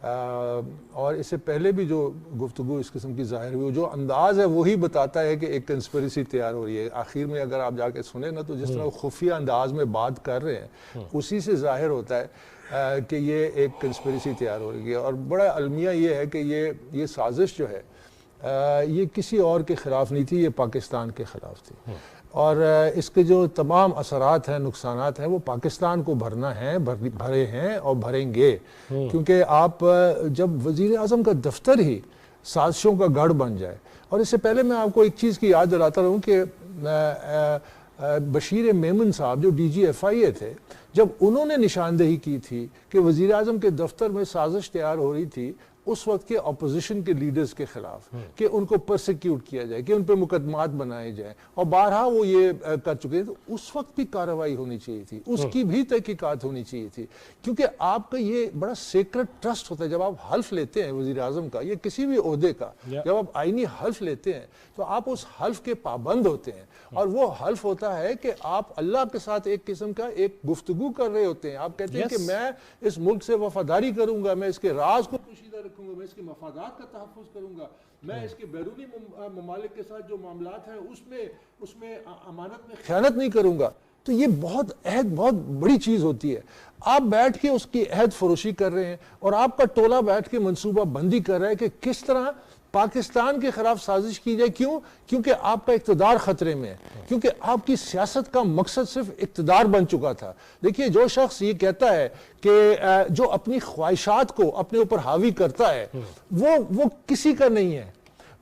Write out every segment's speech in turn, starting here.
اور اس سے پہلے بھی جو گفتگو اس قسم کی ظاہر ہوئی، جو انداز ہے وہی بتاتا ہے کہ ایک کنسپریسی تیار ہو رہی ہے. آخر میں اگر آپ جا کے سنیں نا تو جس طرح خفیہ انداز میں بات کر رہے ہیں اسی سے ظاہر ہوتا ہے کہ یہ ایک کنسپریسی تیار ہو رہی ہے. اور بڑا المیہ یہ ہے کہ یہ سازش جو ہے یہ کسی اور کے خلاف نہیں تھی، یہ پاکستان کے خلاف تھی. اور اس کے جو تمام اثرات ہیں، نقصانات ہیں، وہ پاکستان کو بھرنا ہیں، بھرے ہیں اور بھریں گے. کیونکہ آپ جب وزیر اعظم کا دفتر ہی سازشوں کا گڑھ بن جائے. اور اس سے پہلے میں آپ کو ایک چیز کی یاد دلاتا رہوں کہ بشیر میمن صاحب جو ڈی جی ایف آئی اے تھے، جب انہوں نے نشاندہی کی تھی کہ وزیر اعظم کے دفتر میں سازش تیار ہو رہی تھی اس وقت کے اپوزیشن کے لیڈرز کے خلاف کہ ان کو پرسیکیوٹ کیا جائے، کہ ان پہ مقدمات بنائے جائیں، اور بارہا وہ یہ کر چکے ہیں، تو اس وقت بھی کارروائی ہونی چاہیے تھی، اس کی بھی تحقیقات ہونی چاہیے تھی. کیونکہ آپ کا یہ بڑا سیکرٹ ٹرسٹ ہوتا ہے جب آپ حلف لیتے ہیں وزیر اعظم کا یا کسی بھی عہدے کا، جب آپ آئینی حلف لیتے ہیں تو آپ اس حلف کے پابند ہوتے ہیں. اور وہ حلف ہوتا ہے کہ آپ اللہ کے ساتھ ایک قسم کا ایک گفتگو کر رہے ہوتے ہیں. آپ کہتے ہیں کہ میں اس ملک سے وفاداری کروں گا، میں اس کے راز کو پوشیدہ رکھوں گا، میں اس کے مفادات کا تحفظ کروں گا، میں اس کے بیرونی ممالک کے ساتھ جو معاملات ہیں اس میں امانت میں خیانت نہیں کروں گا. تو یہ بہت بڑی چیز ہوتی ہے. آپ بیٹھ کے اس کی عہد فروشی کر رہے ہیں اور آپ کا ٹولہ بیٹھ کے منصوبہ بندی کر رہا ہے کہ کس طرح پاکستان کے خلاف سازش کی جائے. کیوں؟ کیونکہ آپ کا اقتدار خطرے میں ہے، کیونکہ آپ کی سیاست کا مقصد صرف اقتدار بن چکا تھا. دیکھیے، جو شخص یہ کہتا ہے کہ جو اپنی خواہشات کو اپنے اوپر حاوی کرتا ہے وہ کسی کا نہیں ہے،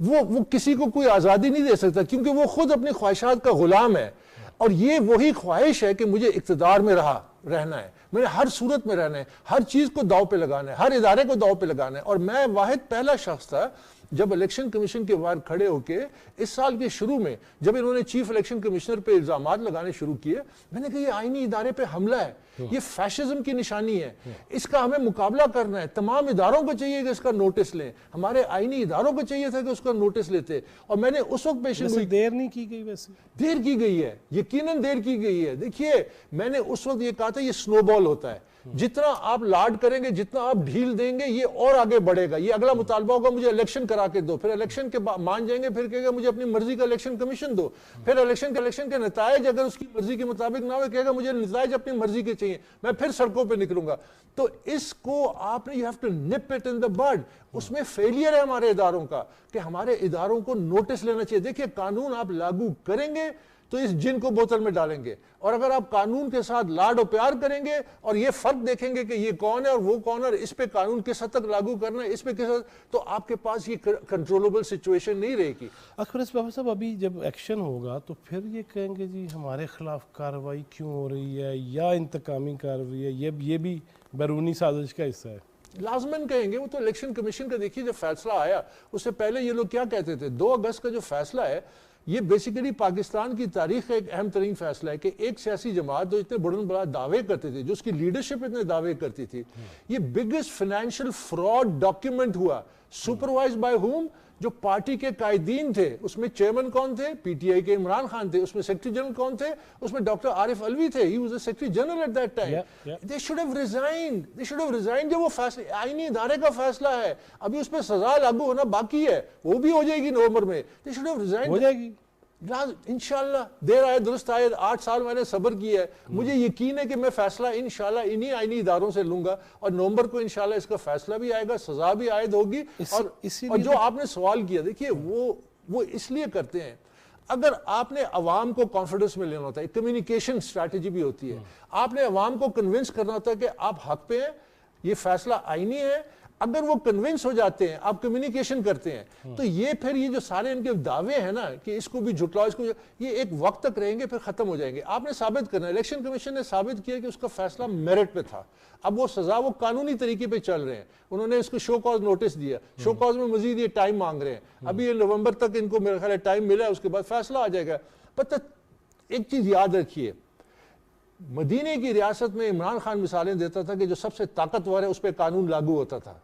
وہ کسی کو کوئی آزادی نہیں دے سکتا، کیونکہ وہ خود اپنی خواہشات کا غلام ہے. اور یہ وہی خواہش ہے کہ مجھے اقتدار میں رہنا ہے، مجھے ہر صورت میں رہنا ہے، ہر چیز کو داؤ پہ لگانا ہے، ہر ادارے کو داؤ پہ لگانا ہے. اور میں واحد پہلا شخص تھا جب الیکشن کمیشن کے باہر کھڑے ہو کے اس سال کے شروع میں جب انہوں نے چیف الیکشن کمشنر پہ الزامات لگانے شروع کیے، میں نے کہا یہ آئینی ادارے پہ حملہ ہے، یہ فیشزم کی نشانی ہے، اس کا ہمیں مقابلہ کرنا ہے. تمام اداروں کو چاہیے کہ اس کا نوٹس لیں، ہمارے آئینی اداروں کو چاہیے تھا کہ اس کا نوٹس لیتے. اور میں نے اس وقت پیشن گوئی، دیر نہیں کی گئی، ویسے دیر کی گئی ہے، یقیناً دیر کی گئی ہے. دیکھیے، میں نے اس وقت یہ کہا تھا یہ سنو بال ہوتا ہے، جتنا آپ لاڈ کریں گے، جتنا آپ ڈھیل دیں گے، یہ اور آگے بڑھے گا. یہ اگلا مطالبہ ہوگا مجھے الیکشن کرا کے دو، پھر الیکشن کے مان جائیں گے، پھر کہے گا مجھے اپنی مرضی کا الیکشن کمیشن دو، پھر الیکشن کے نتائج اگر اس کی مرضی کے مطابق نہ ہوئے، کہے گا مجھے نتائج اپنی مرضی کے چاہیے، میں پھر سڑکوں پہ نکلوں گا. تو اس کو آپ نے you have to nip it in the bud. اس میں فیلئر ہے ہمارے اداروں کا کہ ہمارے اداروں کو نوٹس لینا چاہیے. دیکھیے، قانون آپ لاگو کریں گے تو اس جن کو بوتل میں ڈالیں گے، اور اگر آپ قانون کے ساتھ لاڈ و پیار کریں گے اور یہ فرق دیکھیں گے کہ یہ کون ہے اور وہ کون ہے اور اس پہ قانون کس حد تک لاگو کرنا ہے، اس پہ کس حد، تو آپ کے پاس یہ کنٹرولبل سچویشن نہیں رہے گی. اکبر بابا صاحب، ابھی جب ایکشن ہوگا تو پھر یہ کہیں گے جی ہمارے خلاف کارروائی کیوں ہو رہی ہے یا انتقامی کارروائی ہے، یہ بھی بیرونی سازش کا حصہ ہے. لازماً کہیں گے. وہ تو الیکشن کمیشن کا دیکھیے جب فیصلہ آیا اس سے پہلے یہ لوگ کیا کہتے تھے، 2 اگست کا جو فیصلہ ہے یہ بیسیکلی پاکستان کی تاریخ کا ایک اہم ترین فیصلہ ہے کہ ایک سیاسی جماعت جو اتنے بڑا دعوے کرتے تھے، جو اس کی لیڈرشپ اتنے دعوے کرتی تھی، یہ بگیسٹ فائنینشیل فراڈ ڈاکیومنٹ ہوا. Supervise by whom? جو پارٹی کے قائدین تھے. اس میں چیئرمین کون تھے؟ پی ٹی آئی کے عمران خان تھے. اس میں سیکرٹری جنرل کون تھے؟ اس میں ڈاکٹر عارف الوی تھے. He was the secretary general at that time. They should have resigned. They should have resigned. جب وہ فیصلہ آئینی ادارے کا فیصلہ ہے، ابھی اس پہ سزا لاگو ہونا باقی ہے، وہ بھی ہو جائے گی نومبر میں. They should have resigned. ہو جائے گی انشاءاللہ. دیر آئے درست آئے. 8 سال میں نے صبر کیا ہے. مجھے یقین ہے کہ میں فیصلہ انشاءاللہ انہی آئینی اداروں سے لوں گا اور نومبر کو انشاءاللہ اس کا فیصلہ بھی آئے گا، سزا بھی عائد ہوگی. اور جو آپ نے سوال کیا، دیکھیے وہ اس لیے کرتے ہیں اگر آپ نے عوام کو کانفیڈنس میں لینا ہوتا ہے. کمیونیکیشن اسٹریٹجی بھی ہوتی ہے. آپ نے عوام کو کنونس کرنا ہوتا ہے کہ آپ حق پہ ہیں، یہ فیصلہ آئینی ہے. اگر وہ کنونس ہو جاتے ہیں، آپ کمیونیکیشن کرتے ہیں، تو یہ پھر یہ جو سارے ان کے دعوے ہیں نا کہ اس کو بھی جھٹلاؤ، اس کو یہ ایک وقت تک رہیں گے، پھر ختم ہو جائیں گے. آپ نے ثابت کرنا ہے. الیکشن کمیشن نے ثابت کیا کہ اس کا فیصلہ میرٹ پہ تھا. اب وہ سزا وہ قانونی طریقے پہ چل رہے ہیں. انہوں نے اس کو شو کاز نوٹس دیا. شو کاز میں مزید یہ ٹائم مانگ رہے ہیں. ابھی یہ نومبر تک ان کو میرا خیال ہے ٹائم ملا ہے، اس کے بعد فیصلہ آ جائے گا. پتہ ایک چیز یاد رکھیے، مدینے کی ریاست میں عمران خان مثالیں دیتا تھا کہ جو سب سے طاقتور ہے اس پہ قانون لاگو ہوتا تھا.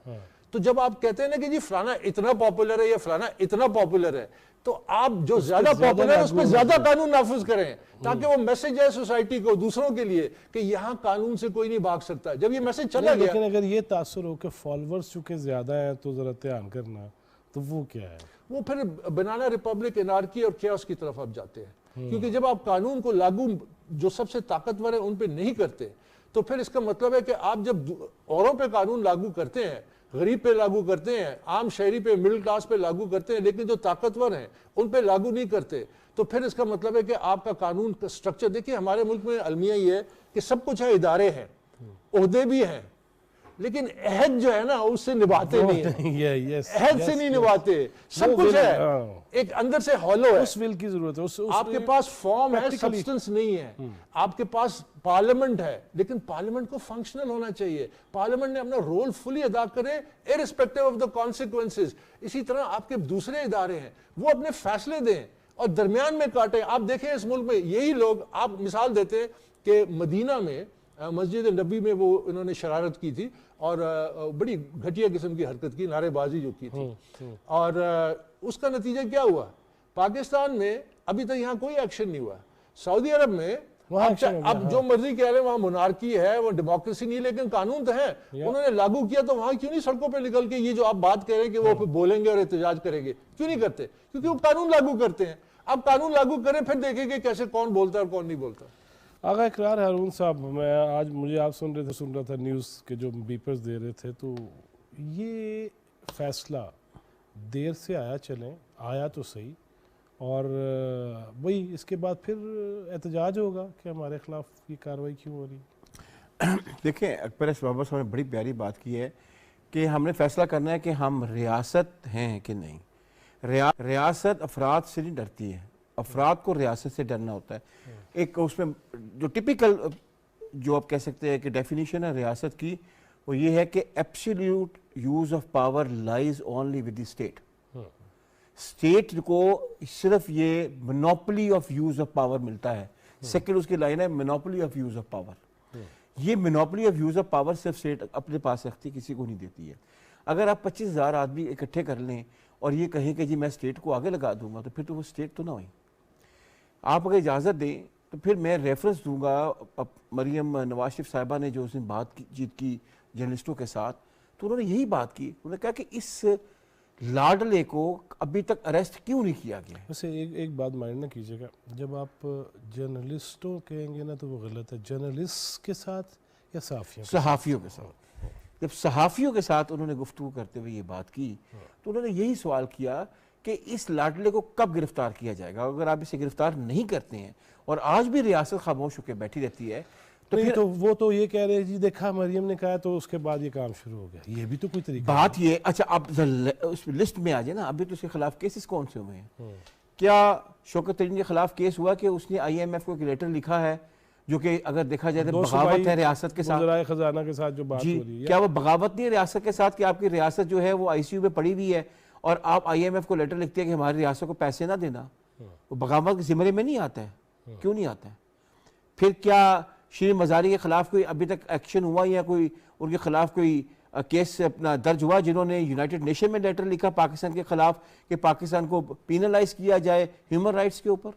تو جب آپ کہتے ہیں نا کہ جی فلانا اتنا پاپولر ہے یا فلانا اتنا پاپولر ہے، تو آپ جو زیادہ پاپولر ہے اس پہ زیادہ قانون نافذ کریں، تاکہ وہ میسج ہے سوسائٹی کو، دوسروں کے لیے، کہ یہاں قانون سے کوئی نہیں بھاگ سکتا. جب یہ میسج چلا گیا، لیکن اگر یہ تاثر ہو کہ فالوورز چونکہ زیادہ ہیں تو ذرا دھیان کرنا، تو وہ کیا ہے؟ وہ پھر بنانا ریپبلک، انارکی اور کیوس کی طرف آپ جاتے ہیں. کیونکہ جب آپ قانون کو لاگو جو سب سے طاقتور ہیں ان پہ نہیں کرتے، تو پھر اس کا مطلب ہے کہ آپ جب اوروں پہ قانون لاگو کرتے ہیں، غریب پہ لاگو کرتے ہیں، عام شہری پہ، مڈل کلاس پہ لاگو کرتے ہیں، لیکن جو طاقتور ہیں ان پہ لاگو نہیں کرتے، تو پھر اس کا مطلب ہے کہ آپ کا قانون کا سٹرکچر، دیکھیں ہمارے ملک میں المیہ یہ ہے کہ سب کچھ ہے، ادارے ہیں، عہدے بھی ہیں، لیکن عہد جو ہے نا اس سے نبھاتے نہیں ہیں، عہد سے نہیں نبھاتے. سب کچھ ہے، ایک اندر سے ہالو ہے، اس ول کی ضرورت ہے. آپ کے پاس فارم ہے، سبسٹنس نہیں ہے. آپ کے پاس پارلیمنٹ ہے، لیکن پارلیمنٹ کو فنکشنل ہونا چاہیے. پارلیمنٹ نے اپنا رول فلی ادا کرے irrespective of the consequences. اسی طرح آپ کے دوسرے ادارے ہیں، وہ اپنے فیصلے دیں اور درمیان میں کاٹیں. آپ دیکھیں اس ملک میں یہی لوگ، آپ مثال دیتے ہیں کہ مدینہ میں مسجد نبی میں وہ انہوں نے شرارت کی تھی اور بڑی گھٹیا قسم کی حرکت کی، نعرے بازی جو کی تھی، اور اس کا نتیجہ کیا ہوا؟ پاکستان میں ابھی تک یہاں کوئی ایکشن نہیں ہوا. سعودی عرب میں اب جو مرضی کہہ رہے ہیں، وہاں منارکی ہے، وہ ڈیموکریسی نہیں، لیکن قانون تو ہے، انہوں نے لاگو کیا. تو وہاں کیوں نہیں سڑکوں پہ نکل کے یہ جو آپ بات کہہ رہے ہیں کہ وہ بولیں گے اور احتجاج کریں گے، کیوں نہیں کرتے؟ کیونکہ وہ قانون لاگو کرتے ہیں. اب قانون لاگو کریں، پھر دیکھیں گے کیسے کون بولتا ہے اور کون نہیں بولتا. آغا اقرار ہارون صاحب، میں آج مجھے آپ سن رہا تھا نیوز کے جو بیپرز دے رہے تھے، تو یہ فیصلہ دیر سے آیا، چلیں آیا تو صحیح، اور وہی اس کے بعد پھر احتجاج ہوگا کہ ہمارے خلاف یہ کارروائی کیوں ہو رہی ہے. دیکھیں اکبر اسباب صاحب نے بڑی پیاری بات کی ہے کہ ہم نے فیصلہ کرنا ہے کہ ہم ریاست ہیں کہ نہیں. ریاست افراد سے نہیں ڈرتی ہے، افراد کو ریاست سے ڈرنا ہوتا ہے. ایک اس میں جو ٹپیکل جو آپ کہہ سکتے ہیں کہ ڈیفینیشن ہے ریاست کی، وہ یہ ہے کہ absolute use of power lies only with the state. State کو صرف یہ monopoly of use of power ملتا ہے. سیکنڈ اس کی لائن ہے monopoly of use of power. یہ monopoly of use of power صرف اسٹیٹ اپنے پاس رکھتی، کسی کو نہیں دیتی ہے. اگر آپ 25,000 آدمی اکٹھے کر لیں اور یہ کہیں کہ جی میں اسٹیٹ کو آگے لگا دوں گا، تو پھر تو وہ اسٹیٹ تو نہ ہوئی. آپ اگر اجازت دیں تو پھر میں ریفرنس دوں گا مریم نواز شریف صاحبہ نے جو اس نے بات چیت کی جرنلسٹوں کے ساتھ، تو انہوں نے یہی بات کی. انہوں نے کہا کہ اس لاڈلے کو ابھی تک اریسٹ کیوں نہیں کیا گیا. ویسے ایک بات مائنڈ نہ کیجیے گا، جب آپ جرنلسٹوں کہیں گے نا تو وہ غلط ہے. جرنلسٹ کے ساتھ یا صحافیوں کے ساتھ. جب صحافیوں کے ساتھ انہوں نے گفتگو کرتے ہوئے یہ بات کی تو انہوں نے یہی سوال کیا کہ اس لاڈلے کو کب گرفتار کیا جائے گا. اگر آپ اسے گرفتار نہیں کرتے ہیں اور آج بھی ریاست خاموش ہو کے بیٹھی رہتی ہے تو وہ تو یہ کہہ رہے ہیں جی دیکھا مریم نے کہا تو اس کے بعد یہ کام شروع ہو گیا. یہ بھی تو کوئی طریقہ بات یہ. اچھا آپ اس لسٹ میں آ جائے نا، ابھی تو اس کے خلاف کیسز کون سے ہوئے ہیں؟ کیا شوکت ترین کے خلاف کیس ہوا کہ اس نے IMF کو ایک لیٹر لکھا ہے جو کہ اگر دیکھا جائے تو بغاوت ہے ریاست کے ساتھ، وزرائے خزانہ کے ساتھ جو بات ہو رہی ہے. کیا وہ بغاوت نہیں ہے ریاست کے ساتھ کہ آپ کی ریاست جو ہے وہ ICU میں پڑی ہوئی ہے اور آپ IMF کو لیٹر لکھتے ہیں کہ ہماری ریاست کو پیسے نہ دینا؟ وہ بغاوت کے زمرے میں نہیں آتا ہے. کیوں نہیں آتا ہے؟ پھر کیا شیرین مزاری کے خلاف کوئی ابھی تک ایکشن ہوا یا کوئی ان کے خلاف کوئی کیس اپنا درج ہوا جنہوں نے یونائٹڈ نیشن میں لیٹر لکھا پاکستان کے خلاف کہ پاکستان کو پینلائز کیا جائے ہیومن رائٹس کے اوپر؟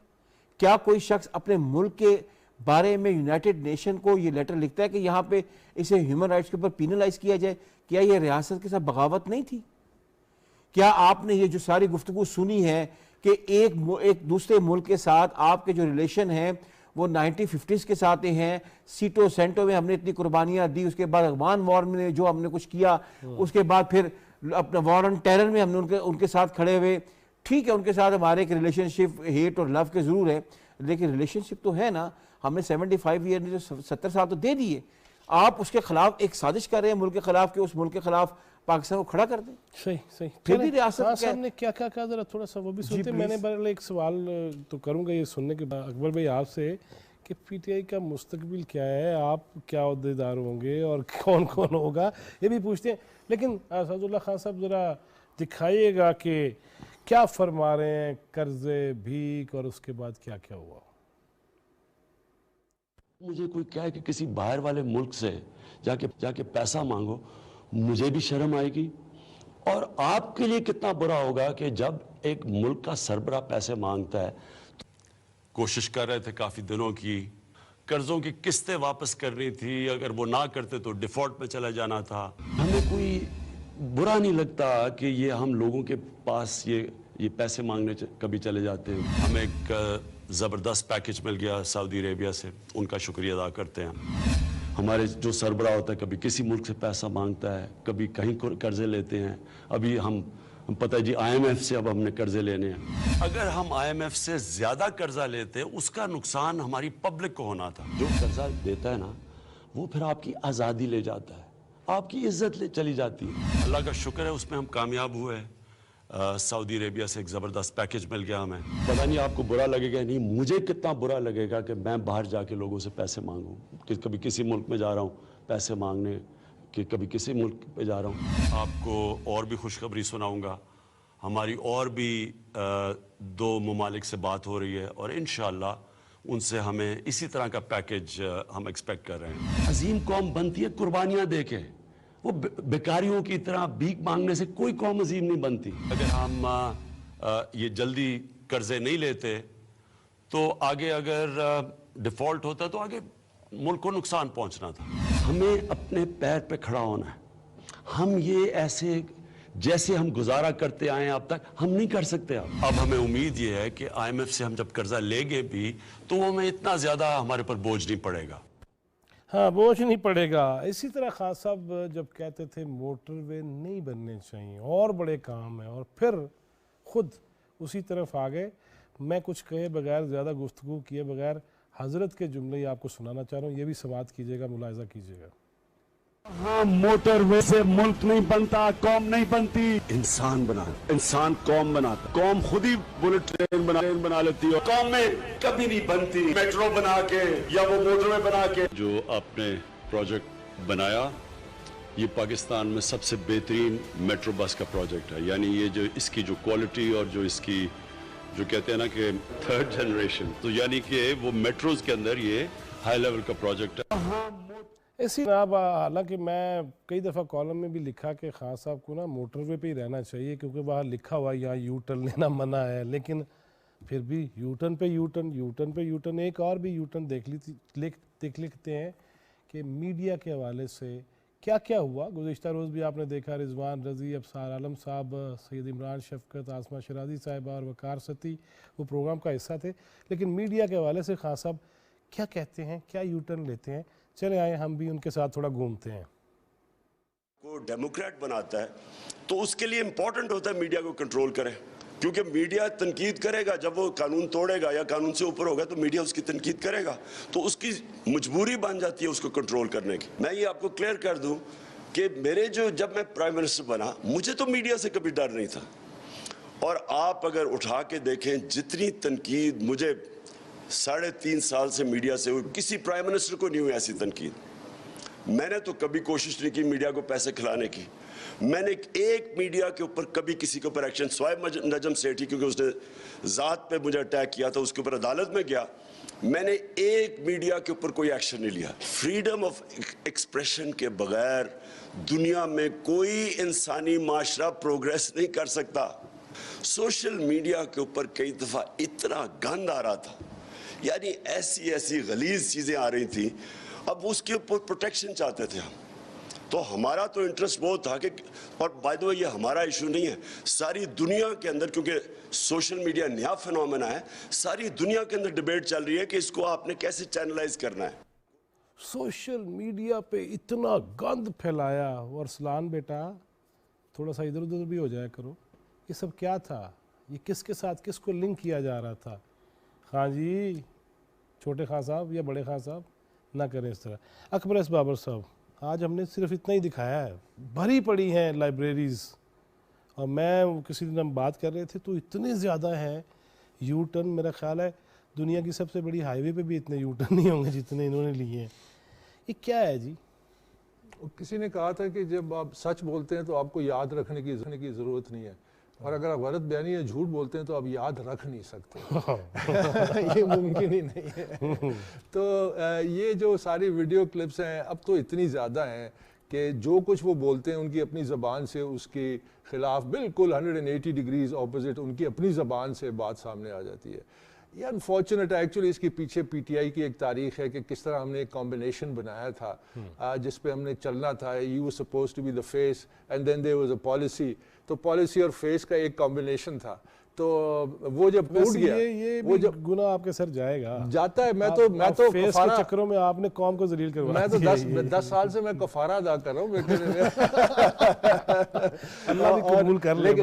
کیا کوئی شخص اپنے ملک کے بارے میں یونائٹڈ نیشن کو یہ لیٹر لکھتا ہے کہ یہاں پہ اسے ہیومن رائٹس کے اوپر پینلائز کیا جائے؟ کیا یہ ریاست کے ساتھ بغاوت نہیں تھی؟ کیا آپ نے یہ جو ساری گفتگو سنی ہے کہ ایک دوسرے ملک کے ساتھ آپ کے جو ریلیشن ہیں وہ 1950s کے ساتھ ہیں، سیٹو سینٹو میں ہم نے اتنی قربانیاں دی، اس کے بعد افغان وار میں جو ہم نے کچھ کیا، اس کے بعد پھر اپنا وار آن ٹیرر میں ہم نے ان کے ساتھ کھڑے ہوئے. ٹھیک ہے ان کے ساتھ ہمارے ایک ریلیشن شپ ہیٹ اور لو کے ضرور ہے، لیکن ریلیشن شپ تو ہے نا. ہم نے 75 ایئر جو 70 سال تو دے دیے. آپ اس کے خلاف ایک سازش کر رہے ہیں ملک کے خلاف کہ اس ملک کے خلاف پاکستان کو کھڑا کر دیں. صحیح. پھر بھی ریاست صاحب نے کیا کہا ذرا تھوڑا سا وہ بھی سنتے. میں نے بہرحال ایک سوال تو کروں گا یہ سننے کے بعد اکبر بھائی آپ سے کہ PTI کا مستقبل کیا ہے، آپ کیا عہدیدار ہوں گے اور کون کون ہوگا، یہ بھی پوچھتے ہیں. لیکن اسد اللہ خان صاحب ذرا دکھائیے گا کہ کیا فرما رہے ہیں، قرضے بھیک اور اس کے بعد کیا کیا ہوا. مجھے کوئی کہے کہ کسی باہر والے ملک سے جا کے پیسہ مانگو، مجھے بھی شرم آئے گی اور آپ کے لیے کتنا برا ہوگا کہ جب ایک ملک کا سربراہ پیسے مانگتا ہے. کوشش کر رہے تھے کافی دنوں کی, قرضوں کی قسطیں واپس کرنی تھی, اگر وہ نہ کرتے تو ڈیفالٹ میں چلا جانا تھا. ہمیں کوئی برا نہیں لگتا کہ یہ ہم لوگوں کے پاس یہ پیسے مانگنے کبھی چلے جاتے ہیں. ہمیں ایک زبردست پیکج مل گیا سعودی عربیہ سے, ان کا شکریہ ادا کرتے ہیں. ہمارے جو سربراہ ہوتا ہے کبھی کسی ملک سے پیسہ مانگتا ہے, کبھی کہیں قرضے لیتے ہیں. ابھی ہم پتہ ہے جی IMF سے اب ہم نے قرضے لینے ہیں. اگر ہم IMF سے زیادہ قرضہ لیتے اس کا نقصان ہماری پبلک کو ہونا تھا. جو قرضہ دیتا ہے نا وہ پھر آپ کی آزادی لے جاتا ہے, آپ کی عزت چلی جاتی ہے. اللہ کا شکر ہے اس میں ہم کامیاب ہوئے. سعودی عربیہ سے ایک زبردست پیکج مل گیا ہمیں. پتہ نہیں آپ کو برا لگے گا نہیں, مجھے کتنا برا لگے گا کہ میں باہر جا کے لوگوں سے پیسے مانگوں, کہ کبھی کسی ملک میں جا رہا ہوں پیسے مانگنے, کہ کبھی کسی ملک پہ جا رہا ہوں. آپ کو اور بھی خوشخبری سناؤں گا. ہماری اور بھی 2 ممالک سے بات ہو رہی ہے اور انشاءاللہ ان سے ہمیں اسی طرح کا پیکج ہم ایکسپیکٹ کر رہے ہیں. عظیم قوم بنتی ہے قربانیاں دے کے. وہ بیکاریوں کی طرح بھیک مانگنے سے کوئی قوم عظیم نہیں بنتی. اگر ہم یہ جلدی قرضے نہیں لیتے تو آگے اگر ڈیفالٹ ہوتا تو آگے ملک کو نقصان پہنچنا تھا. ہمیں اپنے پیر پہ کھڑا ہونا ہے. ہم یہ ایسے جیسے ہم گزارا کرتے آئے ہیں اب تک ہم نہیں کر سکتے. اب ہمیں امید یہ ہے کہ IMF سے ہم جب قرضہ لیں گے بھی تو وہ ہمیں اتنا زیادہ ہمارے پر بوجھ نہیں پڑے گا. ہاں بوجھ نہیں پڑے گا. اسی طرح خان صاحب جب کہتے تھے موٹر وے نہیں بننے چاہیے اور بڑے کام ہیں, اور پھر خود اسی طرف آ گئے. میں کچھ کہے بغیر, زیادہ گفتگو کیے بغیر حضرت کے جملے ہی آپ کو سنانا چاہ رہا ہوں, یہ بھی سماعت کیجیے گا, ملاحظہ کیجیے گا. ہاں موٹر وے سے ملک نہیں بنتا, قوم نہیں بنتی. انسان بنا, انسان قوم بناتا. قوم خود ہی بلٹ ٹرین بنا لیتی ہے, قوم میں کبھی نہیں بنتی میٹرو بنا کے یا وہ موٹر وے بنا کے. جو آپ نے پروجیکٹ بنایا یہ پاکستان میں سب سے بہترین میٹرو بس کا پروجیکٹ ہے. یعنی یہ جو اس کی جو کوالٹی اور جو اس کی جو کہتے ہیں نا کہ 3rd جنریشن, تو یعنی کہ وہ میٹروز کے اندر یہ ہائی لیول کا پروجیکٹ ہے. اسی جناب, حالانکہ میں کئی دفعہ کالم میں بھی لکھا کہ خان صاحب کو نا موٹر وے پہ ہی رہنا چاہیے کیونکہ وہاں لکھا ہوا یہاں یو ٹرن لینا منع ہے, لیکن پھر بھی یو ٹرن پہ یو ٹرن, یو ٹرن پہ یو ٹرن. ایک اور بھی یو ٹرن دیکھ لیتے ہیں کہ میڈیا کے حوالے سے کیا کیا ہوا. گزشتہ روز بھی آپ نے دیکھا رضوان رضی, ابصار عالم صاحب, سید عمران شفقت, عاصمہ شرازی صاحبہ اور وقار ستی وہ پروگرام کا حصہ تھے. لیکن میڈیا کے حوالے سے خان صاحب کیا کہتے ہیں, کیا یو ٹرن لیتے ہیں, چلے آئے ہم بھی ان کے ساتھ تھوڑا گھومتے ہیں. کو ڈیموکریٹ بناتا ہے تو اس کے لیے امپورٹنٹ ہوتا ہے میڈیا کو کنٹرول کرے, کیونکہ میڈیا تنقید کرے گا. جب وہ قانون توڑے گا یا قانون سے اوپر ہوگا تو میڈیا اس کی تنقید کرے گا, تو اس کی مجبوری بن جاتی ہے اس کو کنٹرول کرنے کی. میں یہ آپ کو کلیئر کر دوں کہ جب میں پرائم منسٹر بنا مجھے تو میڈیا سے کبھی ڈر نہیں تھا. اور آپ اگر اٹھا کے دیکھیں جتنی تنقید مجھے 3.5 سال سے میڈیا سے ہوئی, کسی پرائم منسٹر کو نہیں ہوئی ایسی تنقید. میں نے تو کبھی کوشش نہیں کی میڈیا کو پیسے کھلانے کی. میں نے ایک میڈیا کے اوپر کبھی کسی کے اوپر ایکشن, سوائے نجم سیٹھی کیونکہ اس نے ذات پہ مجھے اٹیک کیا تھا, اس کے اوپر عدالت میں گیا, میں نے ایک میڈیا کے اوپر کوئی ایکشن نہیں لیا. فریڈم آف ایکسپریشن کے بغیر دنیا میں کوئی انسانی معاشرہ پروگریس نہیں کر سکتا. سوشل میڈیا کے اوپر کئی دفعہ اتنا گند آ رہا تھا, یعنی ایسی غلیظ چیزیں آ رہی تھیں. اب اس کے اوپر پروٹیکشن چاہتے تھے ہم, تو ہمارا تو انٹرسٹ بہت تھا کہ, اور بائی دی وے یہ ہمارا ایشو نہیں ہے, ساری دنیا کے اندر, کیونکہ سوشل میڈیا نیا فینومینا ہے, ساری دنیا کے اندر ڈیبیٹ چل رہی ہے کہ اس کو آپ نے کیسے چینلائز کرنا ہے. سوشل میڈیا پہ اتنا گند پھیلایا. اور ارسلان بیٹا تھوڑا سا ادھر ادھر بھی ہو جایا کرو, یہ سب کیا تھا, یہ کس کے ساتھ کس کو لنک کیا جا رہا تھا. ہاں جی چھوٹے خان صاحب یا بڑے خان صاحب نہ کریں اس طرح. اکبر ایس بابر صاحب, آج ہم نے صرف اتنا ہی دکھایا ہے, بھری پڑی ہیں لائبریریز, اور میں کسی دن ہم بات کر رہے تھے تو اتنے زیادہ ہیں یو ٹرن. میرا خیال ہے دنیا کی سب سے بڑی ہائی وے پہ بھی اتنے یو ٹرن نہیں ہوں گے جتنے انہوں نے لیے ہیں. یہ کیا ہے جی؟ کسی نے کہا تھا کہ جب آپ سچ بولتے ہیں تو آپ کو یاد رکھنے کی ضرورت نہیں ہے, اور اگر آپ غلط بیانی یا جھوٹ بولتے ہیں تو آپ یاد رکھ نہیں سکتے. یہ ممکن ہی نہیں ہے. تو یہ جو ساری ویڈیو کلپس ہیں اب تو اتنی زیادہ ہیں کہ جو کچھ وہ بولتے ہیں ان کی اپنی زبان سے اس کے خلاف بالکل 180 ڈگریز اپوزٹ ان کی اپنی زبان سے بات سامنے آ جاتی ہے. یہ انفارچونیٹ ہے. ایکچولی اس کے پیچھے پی ٹی آئی کی ایک تاریخ ہے کہ کس طرح ہم نے ایک کمبینیشن بنایا تھا جس پہ ہم نے چلنا تھا. You was suppose to be the face and then there was a policy. تو پالیسی اور فیس کا ایک کمبینیشن تھا. تو وہ جب ٹوٹ گیا, وہ جب گناہ آپ کے سر جائے گا جاتا ہے. میں تو فیس کے چکروں میں آپ نے قوم کو ذلیل کروا میں تو 10 سال سے میں کفارہ ادا کر رہا ہوں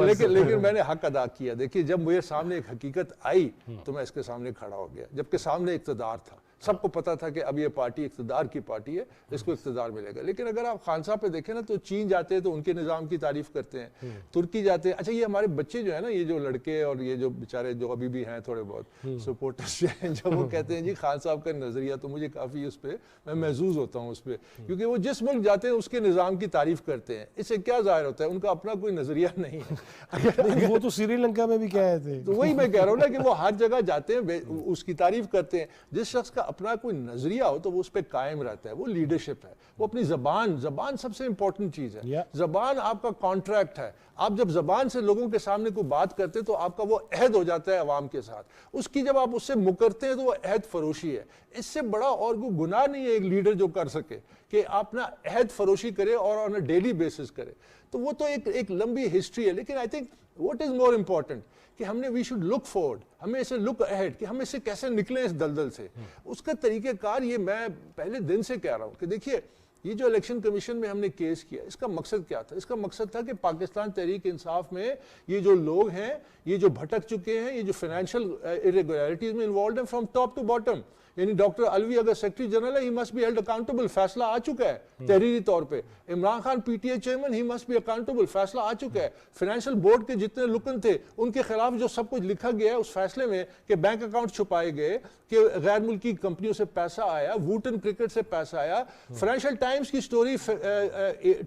لیکن میں نے حق ادا کیا. دیکھیے جب میرے سامنے ایک حقیقت آئی تو میں اس کے سامنے کھڑا ہو گیا, جبکہ سامنے اقتدار تھا. سب کو پتا تھا کہ اب یہ پارٹی اقتدار کی پارٹی ہے, اس کو اقتدار ملے گا. لیکن اگر آپ خان صاحب پہ دیکھیں نا تو چین جاتے ہیں تو ان کے نظام کی تعریف کرتے ہیں, ترکی جاتے ہیں. اچھا یہ ہمارے بچے جو ہے نا, یہ جو لڑکے اور یہ جو بیچارے جو ابھی بھی ہیں تھوڑے بہت سپورٹرز ہیں, جب وہ کہتے ہیں جی خان صاحب کا نظریہ, تو مجھے کافی اس پہ میں محظوظ ہوتا ہوں اس پہ, کیونکہ وہ جس ملک جاتے ہیں اس کے نظام کی تعریف کرتے ہیں. اس سے کیا ظاہر ہوتا ہے ان کا اپنا کوئی نظریہ نہیں ہے. وہ تو سری لنکا میں بھی کہہ تھے. تو وہی میں کہہ رہا ہوں نا کہ وہ ہر جگہ جاتے ہیں اس کی تعریف کرتے ہیں. جس شخص کا اپنا کوئی نظریہ ہو تو وہ اس پہ قائم رہتا ہے, وہ لیڈرشپ ہے. وہ اپنی زبان سب سے امپورٹنٹ چیز ہے. زبان آپ کا کانٹریکٹ ہے. آپ جب زبان سے لوگوں کے سامنے کوئی بات کرتے تو آپ کا وہ عہد ہو جاتا ہے عوام کے ساتھ. اس کی جب آپ اس سے مکرتے ہیں تو وہ عہد فروشی ہے. اس سے بڑا اور کوئی گناہ نہیں ہے ایک لیڈر جو کر سکے کہ آپ نا عہد فروشی کرے اور آن اے ڈیلی بیسس کرے. تو وہ تو ایک لمبی ہسٹری ہے. لیکن I think what is more important کہ ہم نے وی شوڈ لک فارورڈ, ہمیں اسے لک اہیڈ کہ ہم اس سے کیسے نکلیں اس دلدل سے. اس کا طریقہ کار یہ میں پہلے دن سے کہہ رہا ہوں کہ دیکھیے یہ جو الیکشن کمیشن میں ہم نے کیس کیا, اس کا مقصد کیا تھا؟ اس کا مقصد تھا کہ پاکستان تحریک انصاف میں یہ جو لوگ ہیں, یہ جو بھٹک چکے ہیں, یہ جو فائنینشیل irregularities میں انوالوڈ ہیں فرام ٹاپ ٹو باٹم, یعنی ڈاکٹر الوی اگر سیکرٹری جنرل ہے, he must be held accountable, فیصلہ آ چکا ہے تحریری طور پہ. Imran Khan P T I chairman, he must be accountable, فیصلہ آ چکا ہے. فائنینشیل بورڈ کے جتنے رکن تھے ان کے خلاف جو سب کچھ لکھا گیا ہے اس فیصلے میں کہ بینک اکاؤنٹ چھپائے گئے, کہ غیر ملکی کمپنیوں سے پیسہ آیا, ووٹن کرکٹ سے پیسہ آیا. فائنینشیل ٹائمز کی سٹوری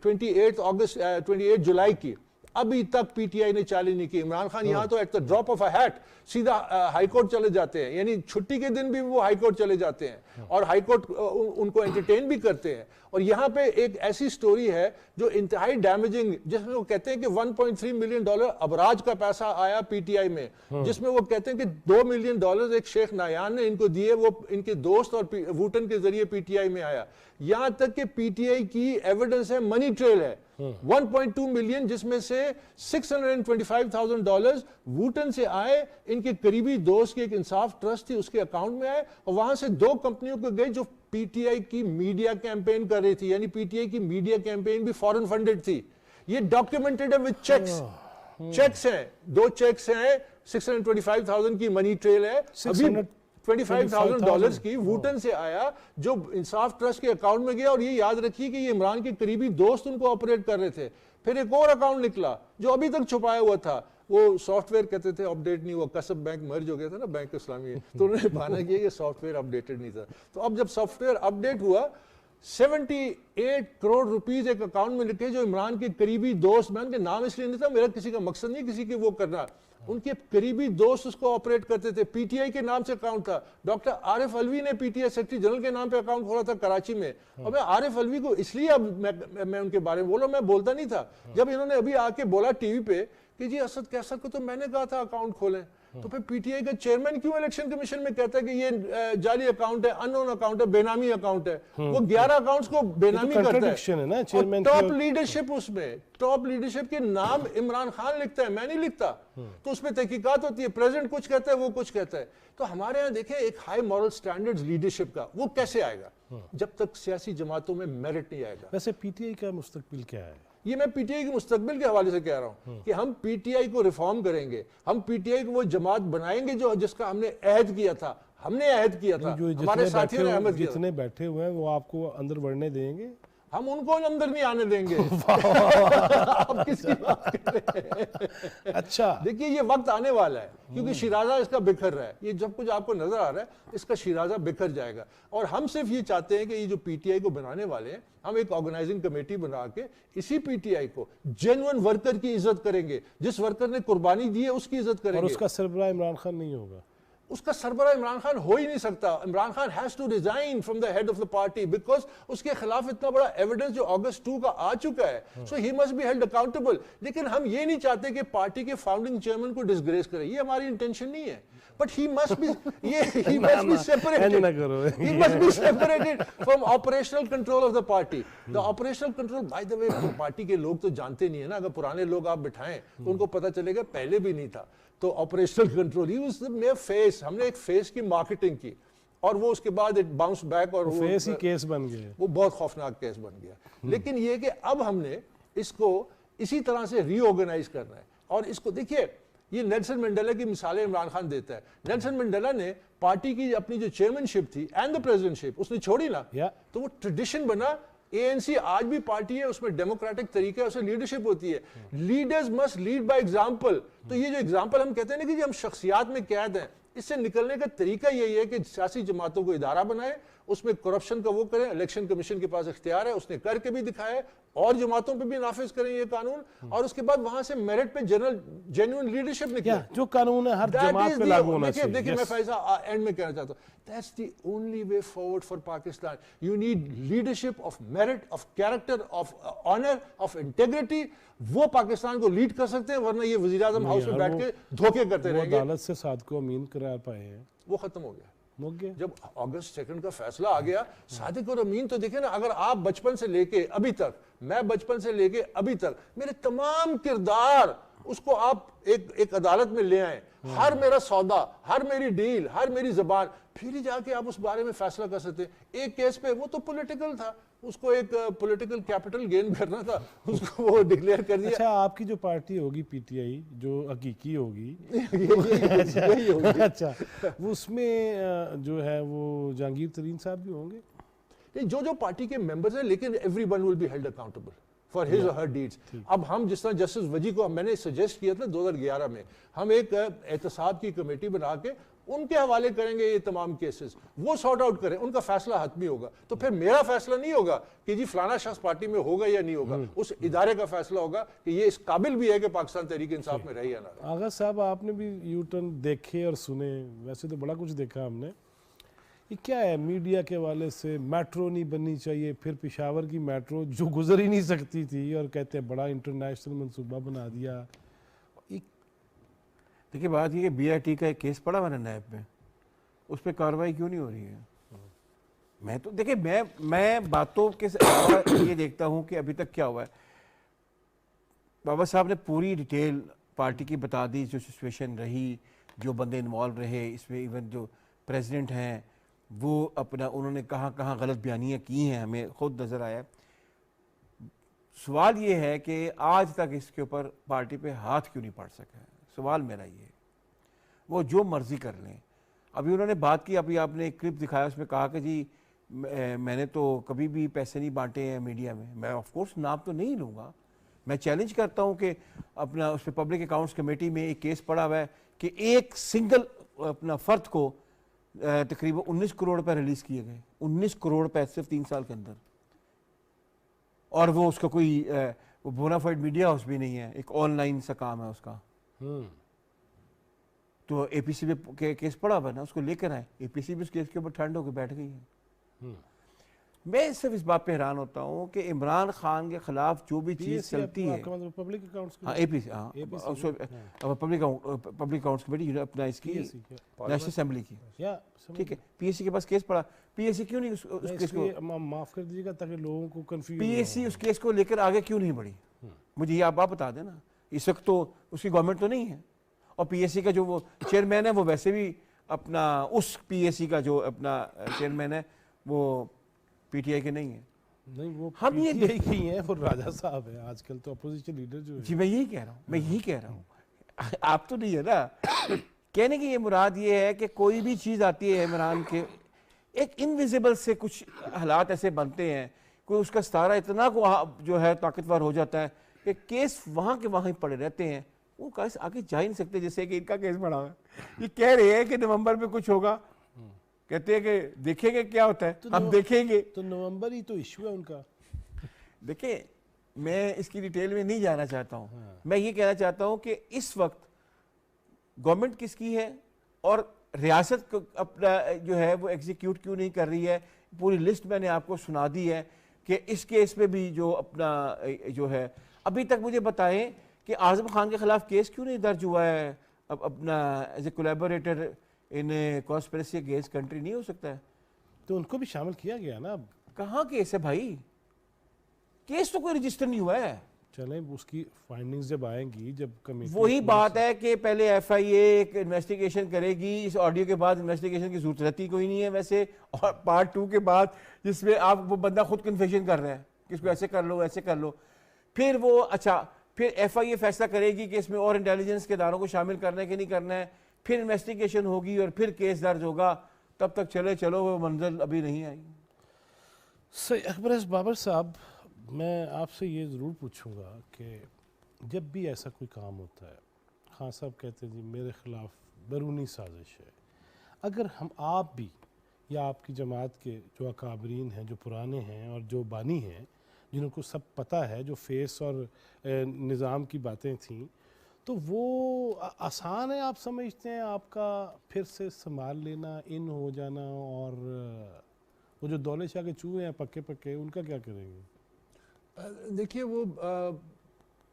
28 جولائی کی, ابھی تک پی ٹی آئی نے چیلنج نہیں کی. عمران خان یہاں تو at the drop of a hat سیدھا ہائی کورٹ چلے جاتے ہیں, یعنی چھٹی کے دن بھی وہ ہائی کورٹ چلے جاتے ہیں اور ہائی کورٹ ان کو انٹرٹین بھی کرتے ہیں. اور یہاں پہ ایک ایسی سٹوری ہے جو انتہائی ڈیمیجنگ, جس میں وہ کہتے ہیں کہ $1.3 ملین ابراج کا پیسہ آیا پی ٹی آئی میں, جس میں وہ کہتے ہیں کہ $2 ملین ایک شیخ نایان نے ان کو دیے, وہ ان کے دوست اور ووٹن کے ذریعے پی ٹی آئی میں آیا. یہاں تک کہ پی ٹی آئی کی ایویڈنس ہے, منی ٹریل ہے 1.2 ملین, جس میں سے $625,000 ووٹن سے آئے, ان کے قریبی دوست کی ایک انصاف ٹرسٹ تھی اس کے اکاؤنٹ میں آئے, اور وہاں سے 2 کمپنیوں کو گئے جو پی ٹی آئی کی میڈیا کیمپین کر رہی تھی, یعنی پی ٹی آئی کی میڈیا کیمپین بھی فورن فنڈڈ تھی. یہ ڈاکیومنٹڈ ہے وتھ چیکس ہیں, 2 چیکس ہیں, 625,000 کی منی ٹریل ہے, $25,000 کی ووٹن سے آیا جو انصاف ٹرسٹ کے اکاؤنٹ میں گیا. اور یہ یاد رکھیے کہ یہ عمران کے قریبی دوست ان کو آپریٹ کر رہے تھے. پھر ایک اور اکاؤنٹ نکلا جو ابھی تک چھپایا ہوا تھا, وہ سافٹ ویئر کہتے تھے اپڈیٹ نہیں ہوا, کسب بینک مرج ہو گیا تھا نا بینک اسلامی, تو انہوں نے بہانا کیا کہ سافٹ ویئر اپڈیٹڈ نہیں تھا. تو اب جب سافٹ ویئر اپڈیٹ ہوا, 78 کروڑ روپیز ایک اکاؤنٹ میں لکھے جو عمران کے قریبی دوست, میں ان کے نام اس لیے نہیں تھا, میرا کسی کا مقصد نہیں کسی کے وہ کرنا, ان کے قریبی دوست اس کو آپریٹ کرتے تھے. پی ٹی آئی کے نام سے اکاؤنٹ تھا. ڈاکٹر عارف الوی نے P T I secretary general کے نام پہ اکاؤنٹ کھولا تھا کراچی میں. اور میں عارف الوی کو اس لیے اب میں ان کے بارے میں بولا, میں بولتا نہیں تھا. جب انہوں نے ابھی آ کے بولا ٹی وی پہ کہ جی اسد کیسر کو تو میں نے کہا تھا اکاؤنٹ کھولیں, تو پھر پی ٹی آئی کا چیئرمین کیوں الیکشن کمیشن میں کہتا ہے کہ یہ جعلی اکاؤنٹ ہے, ان نون اکاؤنٹ ہے, بے نامی اکاؤنٹ ہے. وہ 11 اکاؤنٹس کو بے نامی کرتا ہے. ٹاپ لیڈرشپ, اس میں ٹاپ لیڈرشپ کے نام عمران خان لکھتا ہے, میں نہیں لکھتا. تو اس پہ تحقیقات ہوتی ہے, پریزیڈنٹ کچھ کہتا ہے, وہ کچھ کہتا ہے. تو ہمارے یہاں دیکھیں ایک ہائی مورل سٹینڈرڈز لیڈرشپ کا, وہ کیسے آئے گا جب تک سیاسی جماعتوں میں میرٹ نہیں آئے گا. ویسے پی ٹی آئی کا مستقبل کیا ہے؟ یہ میں پی ٹی آئی کے مستقبل کے حوالے سے کہہ رہا ہوں کہ ہم پی ٹی آئی کو ریفارم کریں گے, ہم پی ٹی آئی کو وہ جماعت بنائیں گے جو جس کا ہم نے عہد کیا تھا. ہم نے عہد کیا تھا, ہمارے ساتھیوں نے عہد کیا تھا. جتنے بیٹھے ہوئے ہیں وہ آپ کو اندر بڑھنے دیں گے؟ ہم ان کو اندر نہیں آنے دیں گے. آپ کس کی بات کر رہے ہیں؟ اچھا دیکھیے یہ وقت آنے والا ہے, کیونکہ شیرازہ اس کا بکھر رہا ہے. یہ جب کچھ آپ کو نظر آ رہا ہے اس کا شیرازہ بکھر جائے گا. اور ہم صرف یہ چاہتے ہیں کہ یہ جو پی ٹی آئی کو بنانے والے ہیں, ہم ایک آرگنائزنگ کمیٹی بنا کے اسی پی ٹی آئی کو جینوئن ورکر کی عزت کریں گے, جس ورکر نے قربانی دی ہے اس کی عزت کریں گے. اور اس کا سربراہ عمران خان نہیں ہوگا؟ اس کا سربراہ عمران خان ہو ہی نہیں سکتا. Imran Khan has to resign from the head of the party because اس کے خلاف اتنا بڑا ایویڈنس جو اگست 2 کا آ چکا ہے. So he must be held accountable. لیکن ہم یہ نہیں چاہتے کہ پارٹی کے فاؤنڈنگ چیئرمین کو ڈسگریس کرے, یہ ہماری انٹینشن نہیں ہے. But he must be separated. He must be separated from operational control of the party. The operational control, by the way, party کے لوگ تو جانتے نہیں ہے نا. اگر پرانے لوگ آپ بٹھائیں تو ان کو پتہ چلے گا پہلے بھی نہیں تھا. تو operational control he was the mere face. ہم نے ایک فیس کی مارکیٹنگ کی اور وہ اس کے بعد اٹ باؤنس بیک اور فیس ہی کیس بن گیا. وہ بہت خوفناک کیس بن گیا. لیکن یہ کہ اب ہم نے اس کو اسی طرح سے ری آرگنائز کرنا ہے. اور اس کو دیکھیے, یہ نیلسن منڈیلا کی مثالیں عمران خان دیتا ہے. نیلسن منڈیلا نے پارٹی کی اپنی جو چیئرمین شپ تھی اینڈ دا پریزیڈنٹ شپ اس نے چھوڑی نا, تو وہ ٹریڈیشن بنا. اے این سی آج بھی پارٹی ہے, اس میں ڈیموکریٹک طریقہ ہے, اس میں لیڈرشپ ہوتی ہے. Leaders must led by example. تو یہ جو ایگزامپل ہم کہتے ہیں نا کہ ہم شخصیات میں قید ہیں, اس سے نکلنے کا طریقہ یہی ہے کہ سیاسی جماعتوں کو ادارہ بنائے, اس میں کرپشن کا وہ کریں. الیکشن کمیشن کے پاس اختیار ہے, اس نے کر کے بھی دکھایا, اور جماعتوں پہ بھی نافذ کریں یہ قانون, اور اس کے بعد وہاں سے میرٹ پہ جنرل جینوئن لیڈرشپ نکلے. جو قانون ہے ہر جماعت پہ لاگو ہونا چاہیے. دیکھیے میں فیضا اینڈ میں کہنا چاہتا ہوں, that's the only way forward for Pakistan. You need leadership of merit, of character, of honor, of integrity. وہ پاکستان کو لیڈ کر سکتے ہیں, ورنہ یہ وزیر اعظم ہاؤس میں بیٹھ کے دھوکے کرتے رہیں گے. وہ عدالت سے صادق و امین قرار پائے ہیں, وہ ختم ہو گیا. جب اگست 2 کا فیصلہ آ گیا, صادق اور امین تو دیکھیں نا, اگر آپ بچپن سے لے کے ابھی تک, میں بچپن سے لے کے ابھی تک, میرے تمام کردار اس کو آپ ایک عدالت میں لے آئیں, ہر میرا سودا, ہر میری ڈیل, ہر میری زبان, پھر ہی جا کے آپ اس بارے میں فیصلہ کر سکتے ہیں. ایک کیس پہ وہ تو پولیٹیکل تھا, اس کو ایک پولیٹیکل کیپٹل گین کرنا تھا, اس کو وہ ڈکلیئر کر دیا. اچھا, آپ کی جو پارٹی ہوگی پی ٹی آئی جو حقیقی ہوگی, اچھا وہ اس میں جو ہے وہ جہانگیر ترین صاحب بھی ہوں گے, جو پارٹی کے ممبرز ہیں, لیکن everyone will be held accountable for his or her deeds. اب ہم جس طرح جسٹس وجی کو میں نے سجیسٹ کیا تھا 2011 میں, ہم ایک احتساب کی کمیٹی بنا کے ان کے حوالے کریں گے یہ تمام کیسز, وہ سارٹ آؤٹ کریں, ان کا فیصلہ حتمی ہوگا. تو پھر میرا فیصلہ نہیں ہوگا کہ جی فلانا شخص پارٹی میں ہوگا یا نہیں ہوگا, اس ادارے کا فیصلہ ہوگا کہ یہ اس قابل بھی ہے کہ پاکستان تحریک انصاف میں رہے یا نہ رہے. آغا صاحب آپ نے بھی یو ٹرن دیکھے اور سنے, ویسے تو بڑا کچھ دیکھا ہم نے. یہ کیا ہے میڈیا کے حوالے سے, میٹرو نہیں بننی چاہیے, پھر پشاور کی میٹرو جو گزر ہی نہیں سکتی تھی اور کہتے ہیں بڑا انٹرنیشنل منصوبہ بنا دیا. دیکھیے بات یہ کہ بی آئی ٹی کا ایک کیس پڑا ہوا ہے نیب میں, اس پہ کارروائی کیوں نہیں ہو رہی ہے؟ میں تو دیکھیں میں باتوں کے یہ دیکھتا ہوں کہ ابھی تک کیا ہوا ہے. بابا صاحب نے پوری ڈیٹیل پارٹی کی بتا دی, جو سچویشن رہی, جو بندے انوالو رہے اس میں, ایون جو پریزیڈنٹ ہیں وہ اپنا انہوں نے کہاں غلط بیانیاں کی ہیں, ہمیں خود نظر آیا. سوال یہ ہے کہ آج تک اس کے اوپر پارٹی پہ ہاتھ کیوں نہیں پڑ سکا ہے, سوال میرا یہ ہے. وہ جو مرضی کر لیں. ابھی انہوں نے بات کی, ابھی آپ نے ایک کلپ دکھایا, اس میں کہا کہ جی میں نے تو کبھی بھی پیسے نہیں بانٹے ہیں میڈیا میں. میں آف کورس نام تو نہیں لوں گا, میں چیلنج کرتا ہوں کہ اپنا اس پہ پبلک اکاؤنٹس کمیٹی میں ایک کیس پڑا ہوا ہے کہ ایک سنگل اپنا فرد کو تقریباً 19 کروڑ روپے ریلیز کیے گئے, 19 کروڑ روپے صرف 3 سال کے اندر, اور وہ اس کا کوئی بونافائڈ میڈیا ہاؤس بھی نہیں ہے, ایک آن لائن سا کام ہے اس کا. تو اے پی سی پہ کیس پڑا ہوا ہے نا, اس کو لے کر آئے, اے پی سی بھی اس کیس کے اوپر ٹھنڈ ہو کے بیٹھ گئی ہے. میں صرف اس بات پہ حیران ہوتا ہوں کہ عمران خان کے خلاف جو بھی چیز چلتی ہے, پبلک اکاؤنٹس, ہاں اے پی سی, ہاں پبلک اکاؤنٹس کمیٹی اپنا اس کی نیشنل اسمبلی کی, ٹھیک ہے, پی ایس سی کے پاس کیس پڑا, پی ایس سی کیوں نہیں اس کیس کو, معاف کر دیجیے گا تاکہ لوگوں کو کنفیوژن, پی ایس سی اس کیس کو لے کر آگے کیوں نہیں بڑھی, مجھے یہ آپ بتا دیں نا. اس وقت تو اس کی گورنمنٹ تو نہیں ہے, اور پی ایس سی کا جو وہ چیئرمین ہے وہ ویسے بھی اپنا اس پی ایس سی کا جو اپنا چیئرمین ہے وہ پی ٹی آئی کے نہیں ہے. نہیں, وہ ہم یہ دیکھ ہی ہیں, وہ راجہ صاحب ہے آج کل تو اپوزیشن لیڈر جو ہے. جی میں یہی کہہ رہا ہوں, آپ تو نہیں ہے نا. کہنے کی یہ مراد یہ ہے کہ کوئی بھی چیز آتی ہے عمران کے, ایک انویزیبل سے کچھ حالات ایسے بنتے ہیں, کوئی اس کا ستارہ اتنا کو جو ہے طاقتور ہو جاتا ہے کہ کیس وہاں کے وہاں ہی پڑے رہتے ہیں, وہ کیس آگے جا ہی نہیں سکتے. جیسے کہ ان کا کیس پڑا ہوا ہے, یہ کہہ رہے ہیں کہ نومبر میں کچھ ہوگا, کہتے ہیں کہ دیکھیں گے کیا ہوتا ہے, ہم دیکھیں گے. تو نومبر ہی تو ایشو ہے ان کا. دیکھیں میں اس کی ڈیٹیل میں نہیں جانا چاہتا ہوں, میں یہ کہنا چاہتا ہوں کہ اس وقت گورنمنٹ کس کی ہے اور ریاست کو اپنا جو ہے وہ ایگزیکیوٹ کیوں نہیں کر رہی ہے؟ پوری لسٹ میں نے آپ کو سنا دی ہے کہ اس کیس میں بھی جو اپنا جو ہے ابھی تک مجھے بتائیں کہ اعظم خان کے خلاف کیس کیوں نہیں درج ہوا ہے اپنا as a collaborator in conspiracy against country? نہیں ہو سکتا ہے؟ تو ان کو بھی شامل کیا گیا نا. اب کہاں کیس ہے بھائی؟ کیس تو کوئی رجسٹر نہیں ہوا ہے. چلیں اس کی فائنڈنگز جب آئیں گی, جب کمیٹی, وہی بات ہے کہ پہلے ایف آئی اے ایک انویسٹیگیشن کرے گی. اس آڈیو کے بعد انویسٹیگیشن کی ضرورت رہتی کوئی نہیں ہے ویسے, اور پارٹ 2 کے بعد جس میں آپ وہ بندہ خود کنفیشن کر رہے ہیں کہ اس کو ایسے کر لو ایسے کر لو, پھر وہ اچھا پھر ایف آئی اے فیصلہ کرے گی کہ اس میں اور انٹیلیجنس کے اداروں کو شامل کرنا ہے کہ نہیں کرنا ہے, پھر انویسٹیگیشن ہوگی اور پھر کیس درج ہوگا. تب تک چلو وہ منزل ابھی نہیں آئی. صحیح. اکبر بابر صاحب, میں آپ سے یہ ضرور پوچھوں گا کہ جب بھی ایسا کوئی کام ہوتا ہے, خان صاحب کہتے ہیں جی میرے خلاف بیرونی سازش ہے, اگر ہم آپ بھی یا آپ کی جماعت کے جو اکابرین ہیں, جو پرانے ہیں اور جو بانی ہیں, جنہوں کو سب پتہ ہے, جو فیس اور نظام کی باتیں تھیں, تو وہ آسان ہے آپ سمجھتے ہیں آپ کا پھر سے سنبھال لینا, ان ہو جانا, اور وہ جو دولت شاہ کے چوہے ہیں پکے پکے, ان کا کیا کریں گے؟ دیکھیے وہ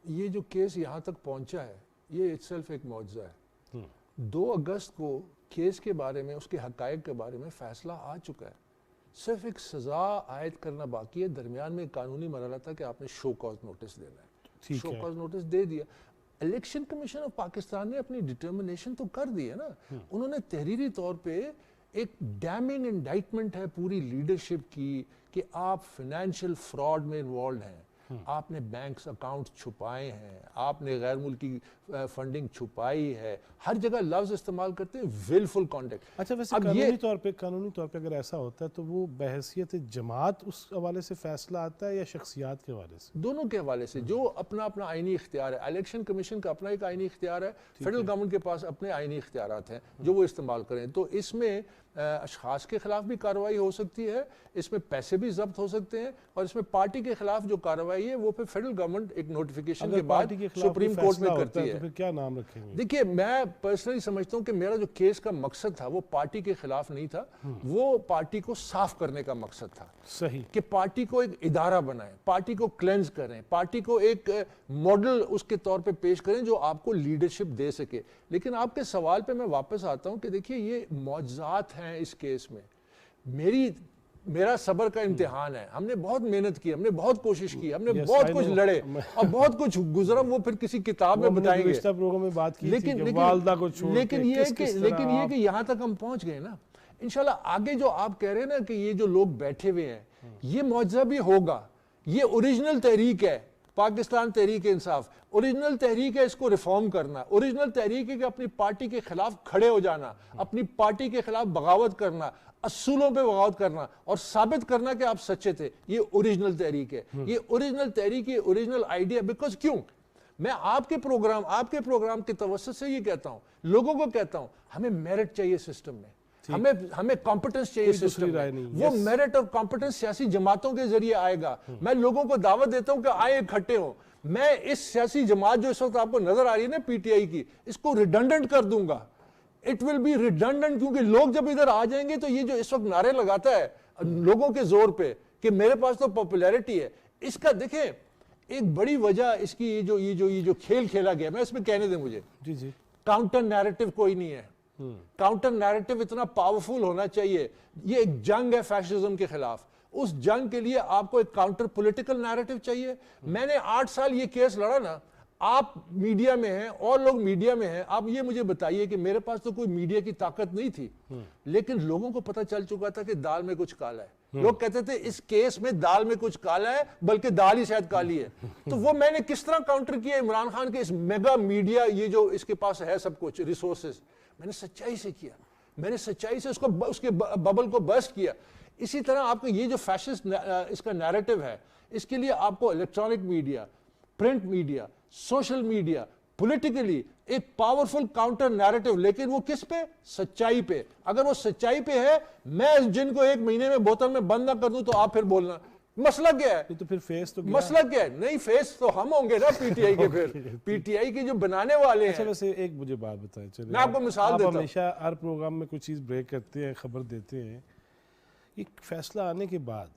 یہ جو کیس یہاں تک پہنچا ہے یہ اٹسیلف ایک معجزہ ہے. 2 اگست کو کیس کے بارے میں, اس کے حقائق کے بارے میں فیصلہ آ چکا ہے, صرف ایک سزا عائد کرنا باقی ہے. درمیان میں قانونی مرحلہ تھا کہ آپ نے شو کاز نوٹس دینا ہے, شو کاز نوٹس دے دیا. الیکشن کمیشن آف پاکستان نے اپنی ڈٹرمنیشن تو کر دی ہے نا. انہوں نے تحریری طور پہ ایک ڈیمنگ انڈائٹمنٹ ہے پوری لیڈرشپ کی کہ آپ فائنینشیل فراڈ میں انوالوڈ ہیں, آپ نے بینکس اکاؤنٹ چھپائے ہیں, آپ نے غیر ملکی فنڈنگ چھپائی ہے, ہر جگہ لفظ استعمال کرتے ہیں willful conduct. اچھا ویسے قانونی طور پہ اگر ایسا ہوتا ہے تو وہ بحیثیت جماعت اس حوالے سے فیصلہ آتا ہے یا شخصیات کے حوالے سے؟ دونوں کے حوالے سے. جو اپنا آئینی اختیار ہے, الیکشن کمیشن کا اپنا ایک آئینی اختیار ہے, فیڈرل گورنمنٹ کے پاس اپنے آئینی اختیارات ہیں جو وہ استعمال کریں. تو اس میں اشخاص کے خلاف بھی کارروائی ہو سکتی ہے, اس میں پیسے بھی ضبط ہو سکتے ہیں, اور اس میں پارٹی کے خلاف جو کارروائی ہے وہ پھر فیڈرل گورنمنٹ ایک نوٹیفیکیشن کے بعد سپریم کورٹ میں کرتی ہے. پھر کیا نام رکھیں گے؟ دیکھیے میں پرسنلی سمجھتا ہوں کہ میرا جو کیس کا مقصد تھا وہ پارٹی کے خلاف نہیں تھا, وہ پارٹی کو صاف کرنے کا مقصد تھا. صحیح. کہ پارٹی کو ایک ادارہ بنائیں, پارٹی کو کلینز کریں, پارٹی کو ایک ماڈل اس کے طور پہ پیش کریں جو آپ کو لیڈرشپ دے سکے. لیکن آپ کے سوال پہ میں واپس آتا ہوں کہ دیکھیے یہ معجزات ہیں اس کیس میں. میرا صبر کا امتحان ہے, ہم نے بہت محنت کی, ہم نے بہت کوشش کی, ہم نے بہت کچھ لڑے اور بہت کچھ گزرا, وہ پھر کسی کتاب میں بتائیں گے. لیکن یہ کہ یہاں تک ہم پہنچ گئے نا, انشاءاللہ آگے جو آپ کہہ رہے ہیں نا کہ یہ جو لوگ بیٹھے ہوئے ہیں یہ معجزہ بھی ہوگا. یہ اوریجنل تحریک ہے, پاکستان تحریک انصاف اوریجنل تحریک ہے, اس کو ریفارم کرنا. اوریجنل تحریک ہے کہ اپنی پارٹی کے خلاف کھڑے ہو جانا, اپنی پارٹی کے خلاف بغاوت کرنا, اصولوں پہ بغاوت کرنا اور ثابت کرنا کہ آپ سچے تھے. یہ اوریجنل تحریک ہے, یہ اوریجنل تحریک, یہ اوریجنل آئیڈیا. بیکاز کیوں میں آپ کے پروگرام کے توسط سے یہ کہتا ہوں, لوگوں کو کہتا ہوں, ہمیں میرٹ چاہیے سسٹم میں, ہمیں کمپٹنس چاہیے سسٹم میں. وہ میرٹ اور کمپٹنس سیاسی جماعتوں کے ذریعے آئے گا. میں لوگوں کو دعوت دیتا ہوں کہ آئے اکٹھے ہوں. میں اس سیاسی جماعت جو اس وقت آپ کو نظر آ رہی ہے نا پی ٹی آئی کی, اس کو ریڈنڈنٹ کر دوں گا. اٹ ول بی ریڈنڈنٹ, کیونکہ لوگ جب ادھر آ جائیں گے تو یہ جو اس وقت نعرے لگاتا ہے لوگوں کے زور پہ کہ میرے پاس تو پاپولیرٹی ہے, اس کا دیکھیں ایک بڑی وجہ اس کی یہ جو کھیل کھیلا گیا, میں اس میں کہنے دیں مجھے, کاؤنٹر نیریٹو کوئی نہیں ہے. کاؤنٹر نیریٹو اتنا پاورفل ہونا چاہیے. یہ ایک جنگ ہے فیشزم کے خلاف, اس جنگ کے لیے آپ کو ایک کاؤنٹر پولیٹیکل نیریٹو چاہیے. میں نے 8 سال یہ کیس لڑا نا, آپ میڈیا میں ہیں اور لوگ میڈیا میں ہیں, آپ یہ مجھے بتائیے کہ میرے پاس تو کوئی میڈیا کی طاقت نہیں تھی, لیکن لوگوں کو پتہ چل چکا تھا کہ دال میں کچھ کالا ہے. لوگ کہتے تھے اس کیس میں دال میں کچھ کالا ہے, بلکہ دال ہی شاید کالی ہے. تو وہ میں نے کس طرح کاؤنٹر کیا عمران خان کے اس میگا میڈیا, یہ جو اس کے پاس ہے سب کچھ ریسورسز, میں نے سچائی سے کیا, میں نے سچائی سے اس کے ببل کو برسٹ کیا. اسی طرح آپ کو یہ جو فیشسٹ اس کا نیریٹو ہے, اس کے لیے آپ کو electronic media, print media, social media, politically ایک پاورفل کاؤنٹر نیریٹو, لیکن وہ کس پہ؟ سچائی پہ. اگر وہ سچائی پہ ہے, میں جن کو 1 مہینے میں بوتل میں بند نہ کر دوں تو آپ پھر بولنا مسئلہ کیا ہے؟ تو پھر فیس تو مسئلہ کیا ہے؟ نہیں فیس تو ہم ہوں گے نا پی ٹی آئی کے، پھر پی ٹی آئی کے جو بنانے والے اچھا ہیں. ویسے ایک مجھے بات بتائیں، چلیں میں آپ کو مثال دیتا ہوں. ہمیشہ ہر پروگرام میں کوئی چیز بریک کرتے ہیں، خبر دیتے ہیں. ایک فیصلہ آنے کے بعد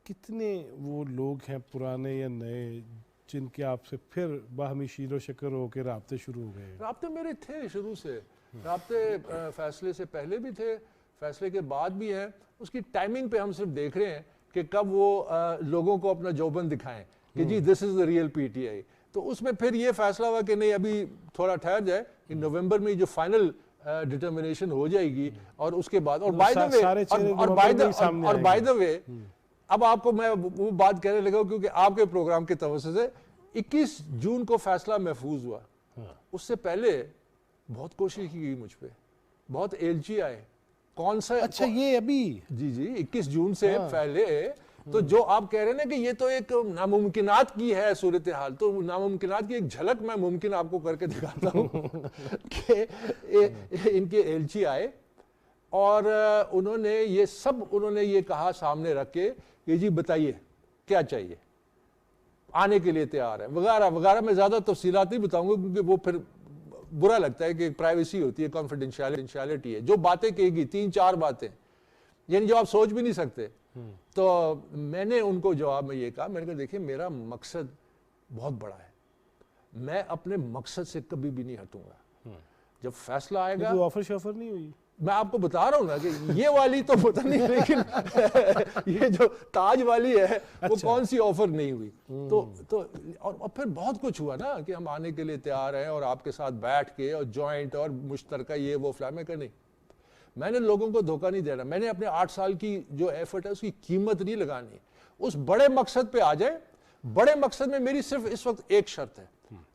کتنے وہ لوگ ہیں پرانے یا نئے جن کے آپ سے پھر باہمی شیر و شکر ہو کے رابطے شروع ہو گئے؟ رابطے میرے تھے شروع سے، رابطے فیصلے سے پہلے بھی تھے، فیصلے کے بعد بھی ہیں. اس کی ٹائمنگ پہ ہم صرف دیکھ رہے ہیں کہ کب وہ لوگوں کو اپنا جوبن دکھائیں کہ جی دس از the real P T I. تو اس میں پھر یہ فیصلہ ہوا کہ نہیں ابھی تھوڑا ٹھہر جائے، ان نومبر میں جو فائنل ڈٹرمنیشن ہو جائے گی، اور اس کے بعد اور بائی دا وے اب آپ کو میں وہ بات کہنے لگا کیونکہ آپ کے پروگرام کے توسط سے 21 جون کو فیصلہ محفوظ ہوا. اس سے پہلے بہت کوشش کی گئی مجھ پہ، بہت ایلچی آئے. کون سا اچھا یہ ابھی جی 21 جون سے پہلے تو جو آپ کہہ رہے ہیں کہ یہ تو ایک ناممکنات کی ہے صورتحال، تو ناممکنات کی ایک جھلک میں ممکن آپ کو کر کے دکھاتا ہوں کہ ان کے ایلچی آئے اور انہوں نے یہ کہا سامنے رکھ کے کہ جی بتائیے کیا چاہیے، آنے کے لیے تیار ہے وغیرہ وغیرہ. میں زیادہ تفصیلات نہیں بتاؤں گا کیونکہ وہ پھر برا لگتا ہے کہ پرائیویسی ہوتی ہے، کانفیڈینشیلٹی ہے. جو باتیں کہے گی 3-4 باتیں یعنی جو آپ سوچ بھی نہیں سکتے. تو میں نے ان کو جواب میں یہ کہا، میں نے کہا دیکھیں میرا مقصد بہت بڑا ہے، میں اپنے مقصد سے کبھی بھی نہیں ہٹوں گا. جب فیصلہ آئے گا آفر شافر نہیں ہوئی، میں آپ کو بتا رہا ہوں نا کہ یہ والی تو پتہ نہیں، لیکن یہ جو تاج والی ہے وہ کون سی آفر نہیں ہوئی. تو اور پھر بہت کچھ ہوا نا کہ ہم آنے کے لیے تیار ہیں اور آپ کے ساتھ بیٹھ کے اور جوائنٹ اور مشترکہ یہ وہ فلاں. میں کہ نہیں، میں نے لوگوں کو دھوکہ نہیں دینا. میں نے اپنے 8 سال کی جو ایفرٹ ہے اس کی قیمت نہیں لگانی. اس بڑے مقصد پہ آ جائے. بڑے مقصد میں میری صرف اس وقت ایک شرط ہے،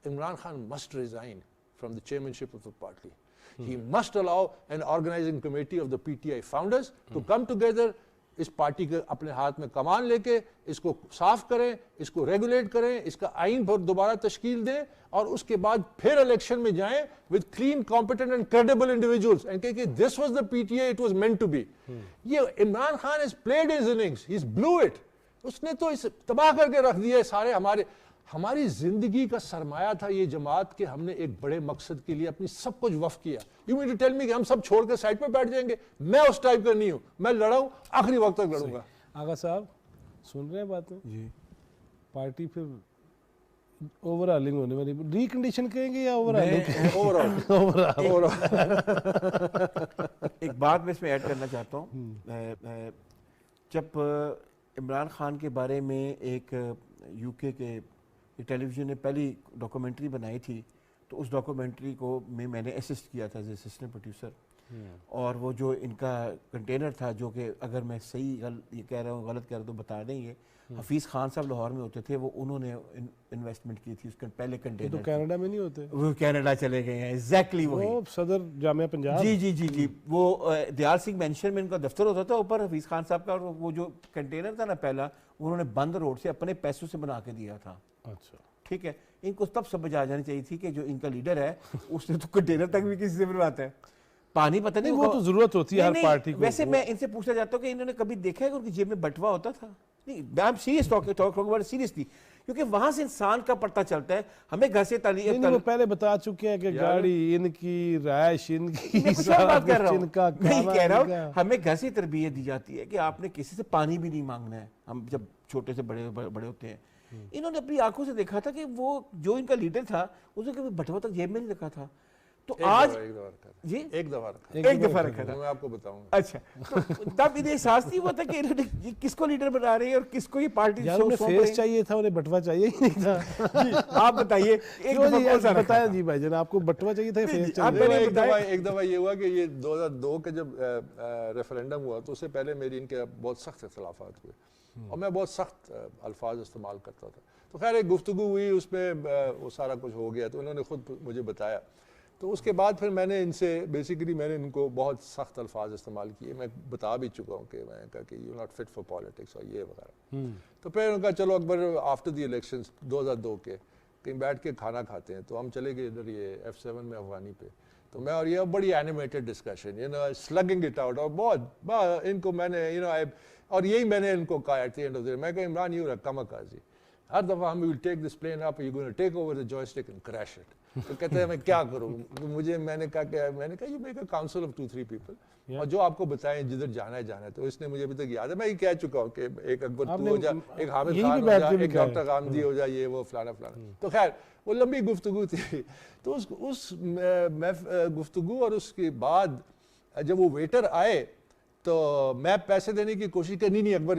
Imran Khan must resign from the chairmanship of the party. He must allow an organizing committee of the PTI founders to come together. اس پارٹی کے اپنے ہاتھ میں کمان لے کے اس کو صاف کریں، اس کو ریگولیٹ کریں، اس کا آئین پر دوبارہ تشکیل دیں اور اس کے بعد پھر الیکشن میں جائیں with clean, competent and credible individuals and کہ this was the PTA it was meant to be. یہ Imran Khan has played his innings, he's blew it. اس نے تو اس تباہ کر کے رکھ دیا سارے ہماری زندگی کا سرمایہ تھا یہ جماعت کہ ہم نے ایک بڑے مقصد کے لیے اپنی سب کچھ وقف کیا. You mean to tell me کہ ہم سب چھوڑ کے سائڈ پہ بیٹھ جائیں گے؟ میں اس ٹائپ کا نہیں ہوں. میں لڑا ہوں، آخری وقت تک لڑوں گا. آغا صاحب سن رہے ہیں باتیں؟ جی پارٹی پھر اوور آلنگ ہونے والی، ریکنڈیشن کہیں گے یا اوور ایک بات میں اس میں ایڈ کرنا چاہتا ہوں. جب عمران خان کے بارے میں ایک یو کے کے ٹیلی ویژن نے پہلی ڈاکومنٹری بنائی تھی تو اس ڈاکومنٹری کو میں نے اسسٹ کیا تھا ایز اسسٹنٹ پروڈیوسر. اور وہ جو ان کا کنٹینر تھا جو کہ اگر میں صحیح یہ کہہ رہا ہوں غلط کہہ رہا ہوں تو بتا دیں گے، حفیظ خان صاحب لاہور میں ہوتے تھے، وہ انہوں نے انویسٹمنٹ کی تھی اس کا پہلے کنٹینر. تو کینیڈا میں نہیں ہوتے، وہ کینیڈا چلے گئے ہیں. ایگزیکٹلی وہی صدر جامعہ پنجاب. جی وہ دیال سنگھ مینشن میں ان کا دفتر ہوتا تھا اوپر حفیظ خان صاحب کا. اور وہ جو کنٹینر تھا نا پہلا انہوں نے بند روڈ سے اپنے پیسوں سے بنا کے دیا تھا. اچھا ٹھیک ہے. ان کو تب سمجھ آ جانی چاہیے تھی کہ جو ان کا لیڈر ہے اس نے تو کنٹینر تک بھی کسی سے بنواتا ہے. پانی پتہ نہیں، وہ تو ضرورت ہوتی ہے ہر پارٹی کو. ویسے میں ان سے پوچھنا چاہتا ہوں کہ انہوں نے کبھی دیکھا ہے کہ ان کی جیب میں بٹوا ہوتا تھا؟ نہیں، میں سیریس ٹاک سیریسلی، کیونکہ وہاں سے انسان کا پتہ چلتا ہے. ہمیں گھر سے تعلیم وہ پہلے بتا چکے ہیں کہ گاڑی ان کی، رہائش ان کی، میں کہہ رہا ہوں ہمیں گھر سے تربیت دی جاتی ہے کہ آپ نے کسی سے پانی بھی نہیں مانگنا ہے. ہم جب چھوٹے سے بڑے ہوتے ہیں. انہوں نے اپنی آنکھوں سے دیکھا تھا کہ وہ جو ان کا لیڈر تھا اس نے کبھی بٹوا تک جیب میں نہیں رکھا تھا. تو آج جی ایک دفعہ رکھا تھا، میں آپ کو بتاؤں گا. اچھا تب انہیں احساس نہیں ہوا تھا کہ انہوں نے کس کو لیڈر بنا رہے ہیں اور کس کو یہ پارٹی فیس چاہیے تھا، انہیں بٹوا چاہیے ہی نہیں تھا. آپ بتائیے بتایا جی بھائی جان، آپ کو بٹوا چاہیے تھا فیس چاہیے؟ ایک دفعہ یہ ہوا کہ یہ 2002 کا جب ریفرینڈم ہوا تو اس سے پہلے میری ان کے بہت سخت اختلافات ہوئے اور میں بہت سخت الفاظ استعمال کرتا تھا. تو خیر ایک گفتگو ہوئی، اس میں وہ سارا کچھ ہو گیا تو انہوں نے خود مجھے بتایا. تو اس کے بعد پھر میں نے ان سے بیسیکلی میں نے ان کو بہت سخت الفاظ استعمال کیے. میں بتا بھی چکا ہوں کہ میں کہا کہ you not fit for politics اور یہ وغیرہ. تو پھر ان کا چلو اکبر آفٹر دی الیکشنز 2002 کے کہیں بیٹھ کے کھانا کھاتے ہیں تو ہم چلے گئے ادھر یہ F7 میں افغانی پہ. تو میں اور یہ بڑی اینیمیٹڈ ڈسکشن سلگنگ اٹ آؤٹ. اور بہت ان کو میں نے اور یہی میں نے ان کو کہا at the end of the day, میں کہا Imran you are a kamikaze, ہر دفعہ ہم will take this plane up, you gonna take over the joystick and crash it. تو کہتے ہیں میں کیا کروں، میں نے کہا you make a council of 2-3 people اور جو آپ کو بتائیں جدھر جانا ہے. تو اس نے مجھے ابھی تک یاد ہے، میں یہ کہہ چکا ہوں کہ ایک اکبر تو ہو جا، ایک حامد خان ہو جا، ایک ڈاکٹر غامدی ہو جا، یہ وہ فلانا فلانا. تو خیر وہ لمبی گفتگو تھی. تو اس گفتگو اور اس کے بعد جب وہ ویٹر آئے تو میں پیسے دینے کی کوشش کی، نہیں اکبر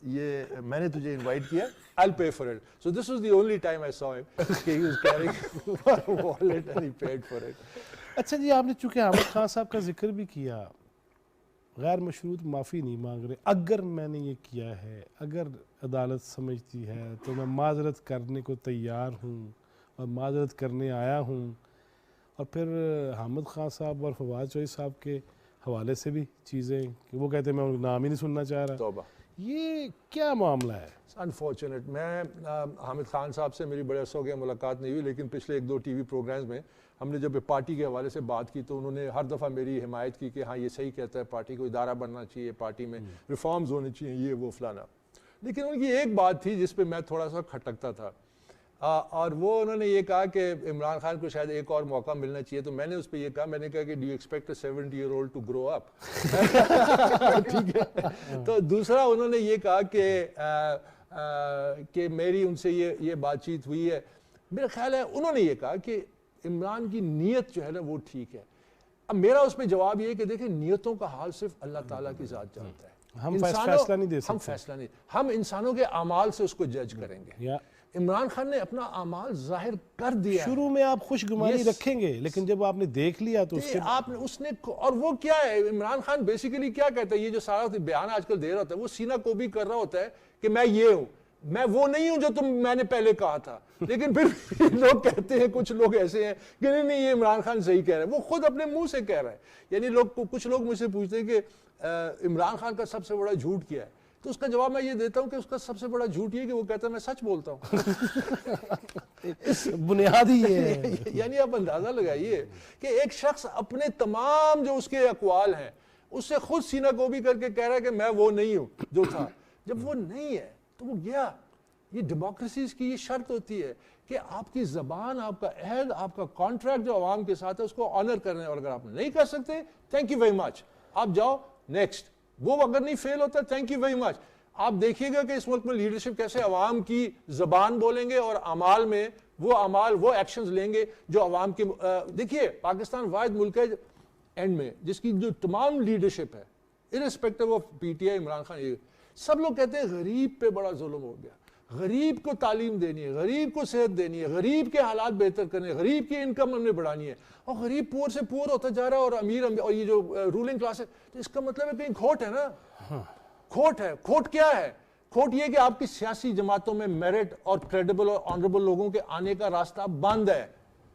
یہ میں نے تجھے انوائٹ کیا، I'll pay for it. So this was the only time I saw him کہ he was carrying a wallet and he paid for it. اچھا جی، آپ نے چونکہ حامد خان صاحب کا ذکر بھی کیا، غیر مشروط معافی نہیں مانگ رہے. اگر میں نے یہ کیا ہے، اگر عدالت سمجھتی ہے تو میں معذرت کرنے کو تیار ہوں اور معذرت کرنے آیا ہوں. اور پھر حامد خان صاحب اور فواد چوہدری صاحب کے حوالے سے بھی چیزیں کہ وہ کہتے ہیں میں ان کا نام ہی نہیں سننا چاہ رہا. توبہ، یہ کیا معاملہ ہے؟ انفارچونیٹ. میں حامد خان صاحب سے میری بڑے عرصہ ہو گیا ملاقات نہیں ہوئی، لیکن پچھلے 1-2 ٹی وی پروگرامز میں ہم نے جب پارٹی کے حوالے سے بات کی تو انہوں نے ہر دفعہ میری حمایت کی کہ ہاں یہ صحیح کہتا ہے، پارٹی کو ادارہ بننا چاہیے، پارٹی میں ریفارمز ہونے چاہیے، یہ وہ فلانا. لیکن ان کی ایک بات تھی جس پہ میں تھوڑا سا کھٹکتا تھا، اور وہ انہوں نے یہ کہا کہ عمران خان کو شاید ایک اور موقع ملنا چاہیے. تو میں نے اس پہ یہ کہا، میں نے کہا کہ do you expect a 70-year-old to grow up. ٹھیک ہے. تو دوسرا انہوں نے یہ کہا کہ میری ان سے یہ بات چیت ہوئی ہے. میرا خیال ہے انہوں نے یہ کہا کہ عمران کی نیت جو ہے نا وہ ٹھیک ہے. اب میرا اس پہ جواب یہ ہے کہ دیکھیں نیتوں کا حال صرف اللہ تعالیٰ کی ذات جانتا ہے. ہم فیصلہ نہیں دے سکتے. ہم فیصلہ نہیں، ہم انسانوں کے اعمال سے اس کو جج کریں گے. عمران خان نے اپنا اعمال ظاہر کر دیا. شروع میں آپ خوش گمانی رکھیں گے، لیکن جب آپ نے دیکھ لیا تو اس نے اور وہ کیا ہے، عمران خان بیسیکلی کیا کہتا ہے، یہ جو سارا بیان آج کل دے رہا ہوتا ہے وہ سینہ کو بھی کر رہا ہوتا ہے کہ میں یہ ہوں، میں وہ نہیں ہوں جو میں نے پہلے کہا تھا. لیکن پھر لوگ کہتے ہیں، کچھ لوگ ایسے ہیں کہ نہیں یہ عمران خان صحیح کہہ رہا ہے، وہ خود اپنے منہ سے کہہ رہا ہے. یعنی کچھ لوگ مجھ سے پوچھتے ہیں کہ عمران خان کا سب سے بڑا جھوٹ کیا ہے، تو اس کا جواب میں یہ دیتا ہوں کہ اس کا سب سے بڑا جھوٹ یہ کہ وہ کہتا ہے میں سچ بولتا ہوں. بنیادی ہے. یعنی آپ اندازہ لگائیے کہ ایک شخص اپنے تمام جو اس کے اقوال ہیں اس سے خود سینہ گوبی کر کے کہہ رہا ہے کہ میں وہ نہیں ہوں جو تھا. جب وہ نہیں ہے تو وہ گیا. یہ ڈیموکریسیز کی یہ شرط ہوتی ہے کہ آپ کی زبان، آپ کا عہد، آپ کا کانٹریکٹ جو عوام کے ساتھ ہے اس کو آنر کرنے. اور اگر آپ نہیں کر سکتے تھینک یو ویری مچ، آپ جاؤ نیکسٹ. وہ اگر نہیں فیل ہوتا تھینک یو ویری مچ. آپ دیکھیے گا کہ اس ملک میں لیڈرشپ کیسے عوام کی زبان بولیں گے اور اعمال میں وہ ایکشنز لیں گے جو عوام کے. دیکھیے پاکستان واحد ملک ہے اینڈ میں جس کی جو تمام لیڈرشپ ہے irrespective of P T I, Imran Khan, یہ سب لوگ کہتے ہیں غریب پہ بڑا ظلم ہو گیا، غریب کو تعلیم دینی ہے، غریب کو صحت دینی ہے، غریب کے حالات بہتر کرنے، غریب کی انکم ہم نے بڑھانی ہے. اور غریب پور سے پور ہوتا جا رہا ہے اور امیر اور یہ جو رولنگ کلاس ہے. تو اس کا مطلب ہے کہیں کھوٹ ہے نا. کھوٹ ہے. کھوٹ کیا ہے؟ کھوٹ یہ کہ آپ کی سیاسی جماعتوں میں میرٹ اور کریڈیبل اور آنریبل لوگوں کے آنے کا راستہ بند ہے.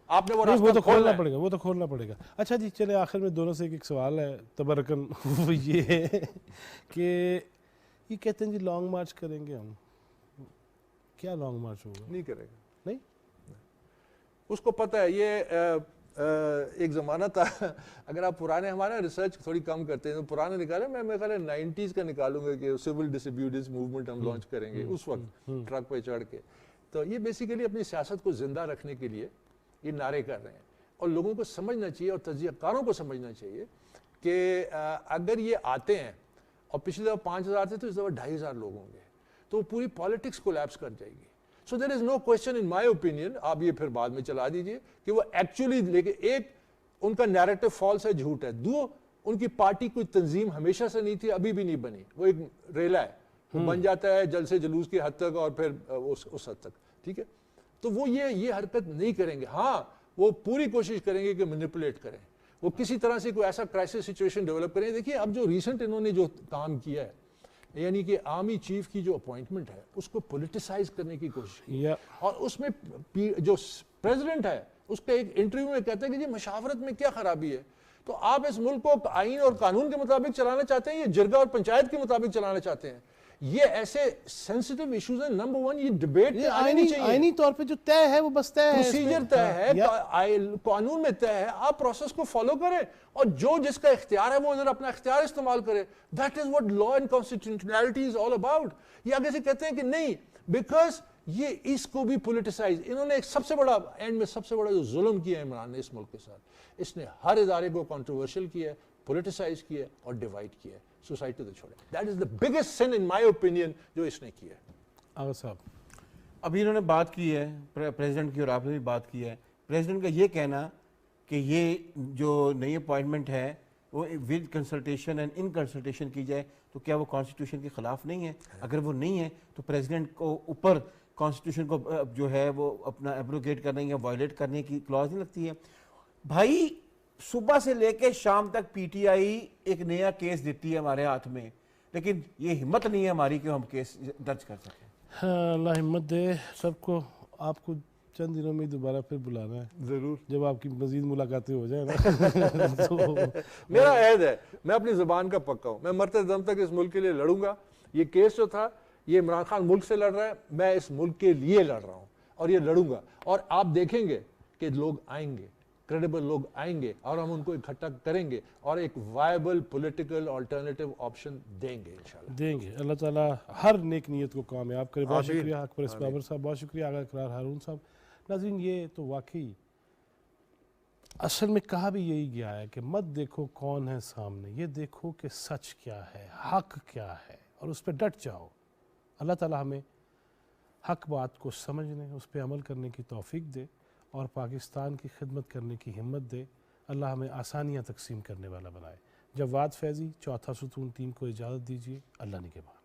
آپ نے وہ راستہ کھولنا پڑے گا. وہ تو کھولنا پڑے گا. اچھا جی چلے آخر میں دونوں سے ایک سوال ہے تبرکن، وہ یہ ہے کہ یہ کہتے ہیں جی لانگ مارچ کریں گے ہم. کیا لانگ مارچ ہوگا؟ نہیں کرے گا. نہیں، اس کو پتہ ہے. یہ ایک زمانہ تھا، اگر آپ پرانے ہمارا ریسرچ تھوڑی کم کرتے ہیں تو پرانے نکالے، میں میرے خیال ہے 90s کا نکالوں گا کہ سول ڈس ایبیوٹیز موومنٹ ہم لانچ کریں گے اس وقت ٹرک پہ چڑھ کے. تو یہ بیسیکلی اپنی سیاست کو زندہ رکھنے کے لیے یہ نعرے کر رہے ہیں. اور لوگوں کو سمجھنا چاہیے اور تجزیہ کاروں کو سمجھنا چاہیے کہ اگر یہ آتے ہیں اور پچھلی دفعہ 5000 تھے تو اس دفعہ 2500 لوگ ہوں گے تو وہ پوری پالیٹکس کولیپس کر جائے گی. So there is no question in my opinion، آپ یہ پھر بعد میں چلا دیجئے کہ وہ ایکچولی، لیکن ایک ان کا نیریٹو فالس ہے، جھوٹ ہے. دو، ان کی پارٹی کوئی تنظیم ہمیشہ سے نہیں تھی، ابھی بھی نہیں بنی، وہ ایک ریلا ہے، وہ بن جاتا ہے جلسے جلوس کی حد تک اور پھر اس حد تک. ٹھیک ہے، تو وہ یہ حرکت نہیں کریں گے. ہاں وہ پوری کوشش کریں گے کہ مینیپولیٹ کریں، وہ کسی طرح سے کوئی ایسا کرائسس سچویشن ڈیولپ کریں. دیکھیے اب جو ریسنٹ انہوں نے جو کام کیا ہے، یعنی کہ آرمی چیف کی جو اپوائنٹمنٹ ہے اس کو پولیٹیسائز کرنے کی کوشش کی. اور اس میں جو پریزیڈنٹ ہے اس کا ایک انٹرویو میں کہتا ہے کہ جی مشاورت میں کیا خرابی ہے. تو آپ اس ملک کو آئین اور قانون کے مطابق چلانا چاہتے ہیں یا جرگہ اور پنچایت کے مطابق چلانا چاہتے ہیں؟ یہ ایسے سینسٹیو ایشوز ہیں. نمبر ون, یہ ڈبیٹ یہ آئینی طور پہ جو طے ہے وہ بس طے ہے, پروسیجر طے ہے, قانون میں طے ہے, آپ پروسیس کو فالو کریں اور جو جس کا اختیار ہے وہ ادھر اپنا اختیار استعمال کرے. That is what law and constitutionality is all about. یہ آگے سے کہتے ہیں کہ نہیں بیکاز یہ اس کو بھی پولیٹیسائز, انہوں نے ایک سب سے بڑا اینڈ میں سب سے بڑا جو ظلم کیا ہے عمران نے اس ملک کے ساتھ, اس نے ہر ادارے کو کنٹروورشل کیا ہے, پولیٹیسائز کیا ہے اور ڈیوائڈ کیا ہے, سوسائٹی تو چھوڑے. That is the biggest sin in my opinion جو اس نے کیا ہے. آغا صاحب ابھی انہوں نے بات کی ہے پریزیڈنٹ کی اور آپ نے بھی بات کی ہے. پریزیڈنٹ کا یہ کہنا کہ یہ جو نئی اپوائنٹمنٹ ہے وہ with consultation and in consultation کی جائے, تو کیا وہ کانسٹیٹیوشن کے خلاف نہیں ہے؟ اگر وہ نہیں ہے تو پریزیڈنٹ کو اوپر کانسٹیٹیوشن کو جو ہے وہ اپنا ایبروگیٹ کرنے یا وائلیٹ کرنے کی کلاز نہیں لگتی ہے؟ بھائی صبح سے لے کے شام تک پی ٹی آئی ایک نیا کیس دیتی ہے ہمارے ہاتھ میں, لیکن یہ ہمت نہیں ہے ہماری کہ ہم کیس درج کر سکیں. ہاں اللہ ہمت دے سب کو. آپ کو چند دنوں میں دوبارہ پھر بلانا ہے ضرور, جب آپ کی مزید ملاقاتیں ہو جائیں نا. تو میرا عہد ہے, میں اپنی زبان کا پکا ہوں, میں مرتے دم تک اس ملک کے لیے لڑوں گا. یہ کیس جو تھا یہ عمران خان ملک سے لڑ رہا ہے, میں اس ملک کے لیے لڑ رہا ہوں اور یہ لڑوں گا. اور آپ دیکھیں گے کہ لوگ آئیں گے, کریڈیبل لوگ آئیں گے اور ہم ان کو اکٹھا کریں گے اور ایک وائبل پولیٹیکل آلٹرنیٹیو آپشن دیں گے انشاءاللہ. دیں گے. اللہ تعالیٰ ہر نیک نیت کو کامیاب کرے. بہت شکریہ اکبر اسبابر صاحب, بہت شکریہ آغا اقرار ہارون صاحب. ناظرین یہ تو واقعی اصل میں کہا بھی یہی گیا ہے کہ مت دیکھو کون ہے سامنے, یہ دیکھو کہ سچ کیا ہے, حق کیا ہے, اور اس پہ ڈٹ جاؤ. اللہ تعالیٰ ہمیں حق بات کو سمجھنے, اس پہ عمل کرنے کی توفیق دے اور پاکستان کی خدمت کرنے کی ہمت دے. اللہ ہمیں آسانیاں تقسیم کرنے والا بنائے. جواد فیضی, چوتھا ستون ٹیم کو اجازت دیجیے. اللہ نگہبان.